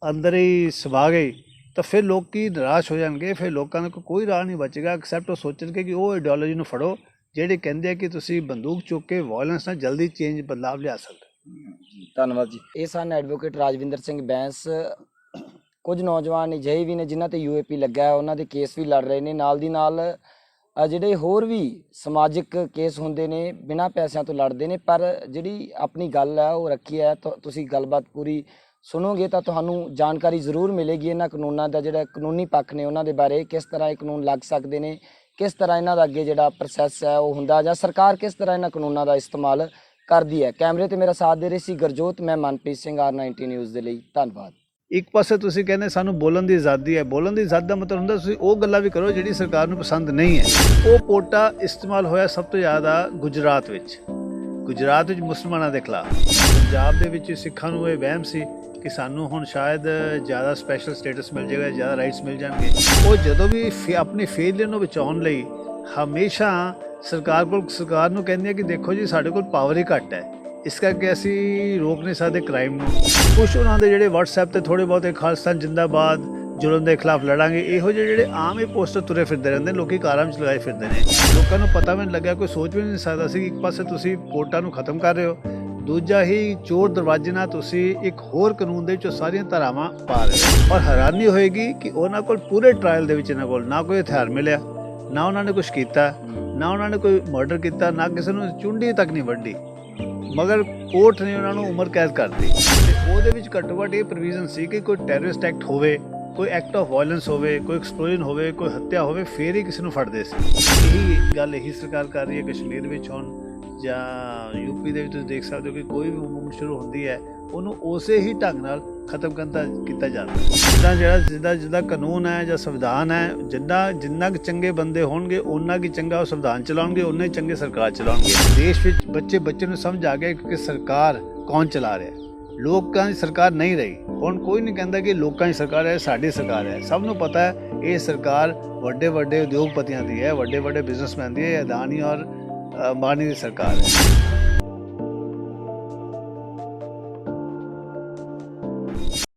ਅੰਦਰ ਹੀ ਸਮਾ ਗਈ, ਤਾਂ ਫਿਰ ਲੋਕ ਨਿਰਾਸ਼ ਹੋ ਜਾਣਗੇ। ਫਿਰ ਲੋਕਾਂ ਨੂੰ ਕੋਈ ਰਾਹ ਨਹੀਂ ਬਚੇਗਾ ਐਕਸੈਪਟ ਉਹ ਸੋਚਣਗੇ ਕਿ ਉਹ ਆਈਡੀਓਲੋਜੀ ਨੂੰ ਫੜੋ ਜਿਹੜੇ ਕਹਿੰਦੇ ਆ ਕਿ ਤੁਸੀਂ ਬੰਦੂਕ ਚੁੱਕ ਕੇ ਵਾਇਲੈਂਸ ਨਾਲ ਜਲਦੀ ਚੇਂਜ ਬਦਲਾਵ ਲਿਆ ਸਕਦੇ। ਧੰਨਵਾਦ ਜੀ। ਇਹ ਸਨ ਐਡਵੋਕੇਟ ਰਾਜਵਿੰਦਰ ਸਿੰਘ ਬੈਂਸ। ਕੁਝ ਨੌਜਵਾਨ ਅਜਿਹੇ ਵੀ ਨੇ ਜਿਨ੍ਹਾਂ ਤੇ UAP ਲੱਗਾ ਹੈ, ਉਹਨਾਂ ਦੇ ਕੇਸ ਵੀ ਲੜ ਰਹੇ ਨੇ। ਨਾਲ ਦੀ ਨਾਲ ਜਿਹੜੇ ਹੋਰ ਵੀ ਸਮਾਜਿਕ ਕੇਸ ਹੁੰਦੇ ਨੇ, ਬਿਨਾਂ ਪੈਸਿਆਂ ਤੋਂ ਲੜਦੇ ਨੇ, ਪਰ ਜਿਹੜੀ ਆਪਣੀ ਗੱਲ ਹੈ ਉਹ ਰੱਖੀ ਹੈ। ਤੁਸੀਂ ਗੱਲਬਾਤ ਪੂਰੀ ਸੁਣੋਗੇ ਤਾਂ ਤੁਹਾਨੂੰ ਜਾਣਕਾਰੀ ਜ਼ਰੂਰ ਮਿਲੇਗੀ ਇਹਨਾਂ ਕਾਨੂੰਨਾਂ ਦਾ, ਜਿਹੜਾ ਕਾਨੂੰਨੀ ਪੱਖ ਨੇ ਉਹਨਾਂ ਦੇ ਬਾਰੇ, ਕਿਸ ਤਰ੍ਹਾਂ ਇਹ ਕਾਨੂੰਨ ਲੱਗ ਸਕਦੇ ਨੇ, ਕਿਸ ਤਰ੍ਹਾਂ ਇਹਨਾਂ ਦਾ ਅੱਗੇ ਜਿਹੜਾ ਪ੍ਰੋਸੈਸ ਹੈ ਉਹ ਹੁੰਦਾ, ਜਾਂ ਸਰਕਾਰ ਕਿਸ ਤਰ੍ਹਾਂ ਇਹਨਾਂ ਕਾਨੂੰਨਾਂ ਦਾ ਇਸਤੇਮਾਲ ਕਰਦੀ ਹੈ। ਕੈਮਰੇ ਤੇ ਮੇਰਾ ਸਾਥ ਦੇ ਰਹੀ ਸੀ ਗੁਰਜੋਤ। ਮੈਂ ਮਨਪ੍ਰੀਤ ਸਿੰਘ, R90 ਨਿਊਜ਼ ਦੇ ਲਈ ਧੰਨਵਾਦ। ਇੱਕ ਪਾਸੇ ਤੁਸੀਂ ਕਹਿੰਦੇ ਸਾਨੂੰ ਬੋਲਣ ਦੀ ਆਜ਼ਾਦੀ ਹੈ। ਬੋਲਣ ਦੀ ਆਜ਼ਾਦੀ ਦਾ ਮਤਲਬ ਹੁੰਦਾ ਤੁਸੀਂ ਉਹ ਗੱਲਾਂ ਵੀ ਕਰੋ ਜਿਹੜੀ ਸਰਕਾਰ ਨੂੰ ਪਸੰਦ ਨਹੀਂ ਹੈ। ਉਹ ਪੋਟਾ ਇਸਤੇਮਾਲ ਹੋਇਆ ਸਭ ਤੋਂ ਜ਼ਿਆਦਾ ਗੁਜਰਾਤ ਵਿੱਚ ਮੁਸਲਮਾਨਾਂ ਦੇ ਖਿਲਾਫ। ਪੰਜਾਬ ਦੇ ਵਿੱਚ ਸਿੱਖਾਂ ਨੂੰ ਇਹ ਵਹਿਮ ਸੀ ਕਿ ਸਾਨੂੰ ਹੁਣ ਸ਼ਾਇਦ ਜ਼ਿਆਦਾ ਸਪੈਸ਼ਲ ਸਟੇਟਸ ਮਿਲ ਜਾਏਗਾ, ਜ਼ਿਆਦਾ ਰਾਈਟਸ ਮਿਲ ਜਾਣਗੇ। ਉਹ ਜਦੋਂ ਵੀ ਆਪਣੀ ਫੇਲਿਅਰ ਨੂੰ ਬਚਾਉਣ ਲਈ ਹਮੇਸ਼ਾ ਸਰਕਾਰ ਨੂੰ ਕਹਿੰਦੇ ਆ ਕਿ ਦੇਖੋ ਜੀ ਸਾਡੇ ਕੋਲ ਪਾਵਰ ਹੀ ਘੱਟ ਹੈ, ਇਸ ਕਰਕੇ ਅਸੀਂ ਰੋਕ ਨਹੀਂ ਸਕਦੇ ਕ੍ਰਾਈਮ ਨੂੰ। ਕੁਛ ਉਹਨਾਂ ਦੇ ਜਿਹੜੇ WhatsApp ਤੇ ਥੋੜ੍ਹੇ ਬਹੁਤੇ ਖਾਲਿਸਤਾਨ ਜਿੰਦਾਬਾਦ, ਜ਼ੁਲਮ ਦੇ ਖਿਲਾਫ ਲੜਾਂਗੇ, ਇਹੋ ਜਿਹੇ ਜਿਹੜੇ ਆਮ ਹੀ ਪੋਸਟਰ ਤੁਰੇ ਫਿਰਦੇ ਰਹਿੰਦੇ, ਲੋਕੀ ਕਾਰਾਂ ਵਿੱਚ ਲਗਾਏ ਫਿਰਦੇ ਨੇ। ਲੋਕਾਂ ਨੂੰ ਪਤਾ ਵੀ ਨਹੀਂ ਲੱਗਿਆ, ਕੋਈ ਸੋਚ ਵੀ ਨਹੀਂ ਸਕਦਾ ਸੀ ਕਿ ਇੱਕ ਪਾਸੇ ਤੁਸੀਂ ਵੋਟਾਂ ਨੂੰ ਖਤਮ ਕਰ ਰਹੇ ਹੋ, ਦੂਜਾ ਹੀ ਚੋਰ ਦਰਵਾਜ਼ੇ ਨਾਲ ਤੁਸੀਂ ਇੱਕ ਹੋਰ ਕਾਨੂੰਨ ਦੇ ਵਿੱਚੋਂ ਸਾਰੀਆਂ ਧਾਰਾਵਾਂ ਪਾ ਰਹੇ ਹੋ। ਔਰ ਹੈਰਾਨੀ ਹੋਏਗੀ ਕਿ ਉਹਨਾਂ ਕੋਲ ਪੂਰੇ ਟ੍ਰਾਇਲ ਦੇ ਵਿੱਚ ਇਹਨਾਂ ਕੋਲ ਨਾ ਕੋਈ ਹਥਿਆਰ ਮਿਲਿਆ, ਨਾ ਉਹਨਾਂ ਨੇ ਕੁਛ ਕੀਤਾ, ਨਾ ਉਹਨਾਂ ਨੇ ਕੋਈ ਮਰਡਰ ਕੀਤਾ, ਨਾ ਕਿਸੇ ਨੂੰ ਚੁੰਡੀ ਤੱਕ ਨਹੀਂ ਵੱਢੀ, ਮਗਰ ਕੋਰਟ ਨੇ ਉਹਨਾਂ ਨੂੰ ਉਮਰ ਕੈਦ ਕਰ ਦਿੱਤੀ। ਤੇ ਉਹਦੇ ਵਿੱਚ ਘੱਟੋ ਘੱਟ ਇਹ ਪ੍ਰੋਵੀਜ਼ਨ ਸੀ ਕਿ ਕੋਈ ਟੈਰਰਿਸਟ ਐਕਟ ਹੋਵੇ, ਕੋਈ ਐਕਟ ਆਫ ਵਾਇਲੈਂਸ ਹੋਵੇ, ਕੋਈ ਐਕਸਪਲੋਜ਼ਨ ਹੋਵੇ, ਕੋਈ ਹੱਤਿਆ ਹੋਵੇ, ਫੇਰ ਹੀ ਕਿਸੇ ਨੂੰ ਫੜਦੇ ਸੀ। ਇਹੀ ਗੱਲ ਇਹੀ ਸਰਕਾਰ ਕਰ ਰਹੀ ਹੈ ਕਸ਼ਮੀਰ ਵਿੱਚ ਹੁਣ, ਜਾਂ ਯੂਪੀ ਦੇ ਵਿੱਚ ਤੁਸੀਂ ਦੇਖ ਸਕਦੇ ਹੋ ਕਿ ਕੋਈ ਵੀ ਮੁਹਿੰਮ ਸ਼ੁਰੂ ਹੁੰਦੀ ਹੈ ਉਹਨੂੰ ਉਸੇ ਹੀ ਢੰਗ ਨਾਲ ਖਤਮ ਕੀਤਾ ਜਾਂਦਾ। ਜਿੱਦਾਂ ਕਾਨੂੰਨ ਹੈ ਜਾਂ ਸੰਵਿਧਾਨ ਹੈ, ਜਿੰਨਾ ਕੁ ਚੰਗੇ ਬੰਦੇ ਹੋਣਗੇ ਓਨਾ ਕੀ ਚੰਗਾ ਉਹ ਸੰਵਿਧਾਨ ਚਲਾਉਣਗੇ, ਓਨਾ ਹੀ ਚੰਗੇ ਸਰਕਾਰ ਚਲਾਉਣਗੇ। ਦੇਸ਼ ਵਿੱਚ ਬੱਚੇ ਨੂੰ ਸਮਝ ਆ ਗਿਆ ਕਿ ਸਰਕਾਰ ਕੌਣ ਚਲਾ ਰਿਹਾ। ਲੋਕਾਂ ਦੀ ਸਰਕਾਰ ਨਹੀਂ ਰਹੀ। ਹੁਣ ਕੋਈ ਨਹੀਂ ਕਹਿੰਦਾ ਕਿ ਲੋਕਾਂ ਦੀ ਸਰਕਾਰ ਹੈ, ਸਾਡੀ ਸਰਕਾਰ ਹੈ। ਸਭ ਨੂੰ ਪਤਾ ਹੈ ਇਹ ਸਰਕਾਰ ਵੱਡੇ ਉਦਯੋਗਪਤੀਆਂ ਦੀ ਹੈ, ਵੱਡੇ ਬਿਜ਼ਨਸਮੈਨ ਦੀ ਹੈ, ਅਦਾਨੀ ਔਰ ਅੰਬਾਨੀ ਦੀ ਸਰਕਾਰ ਹੈ।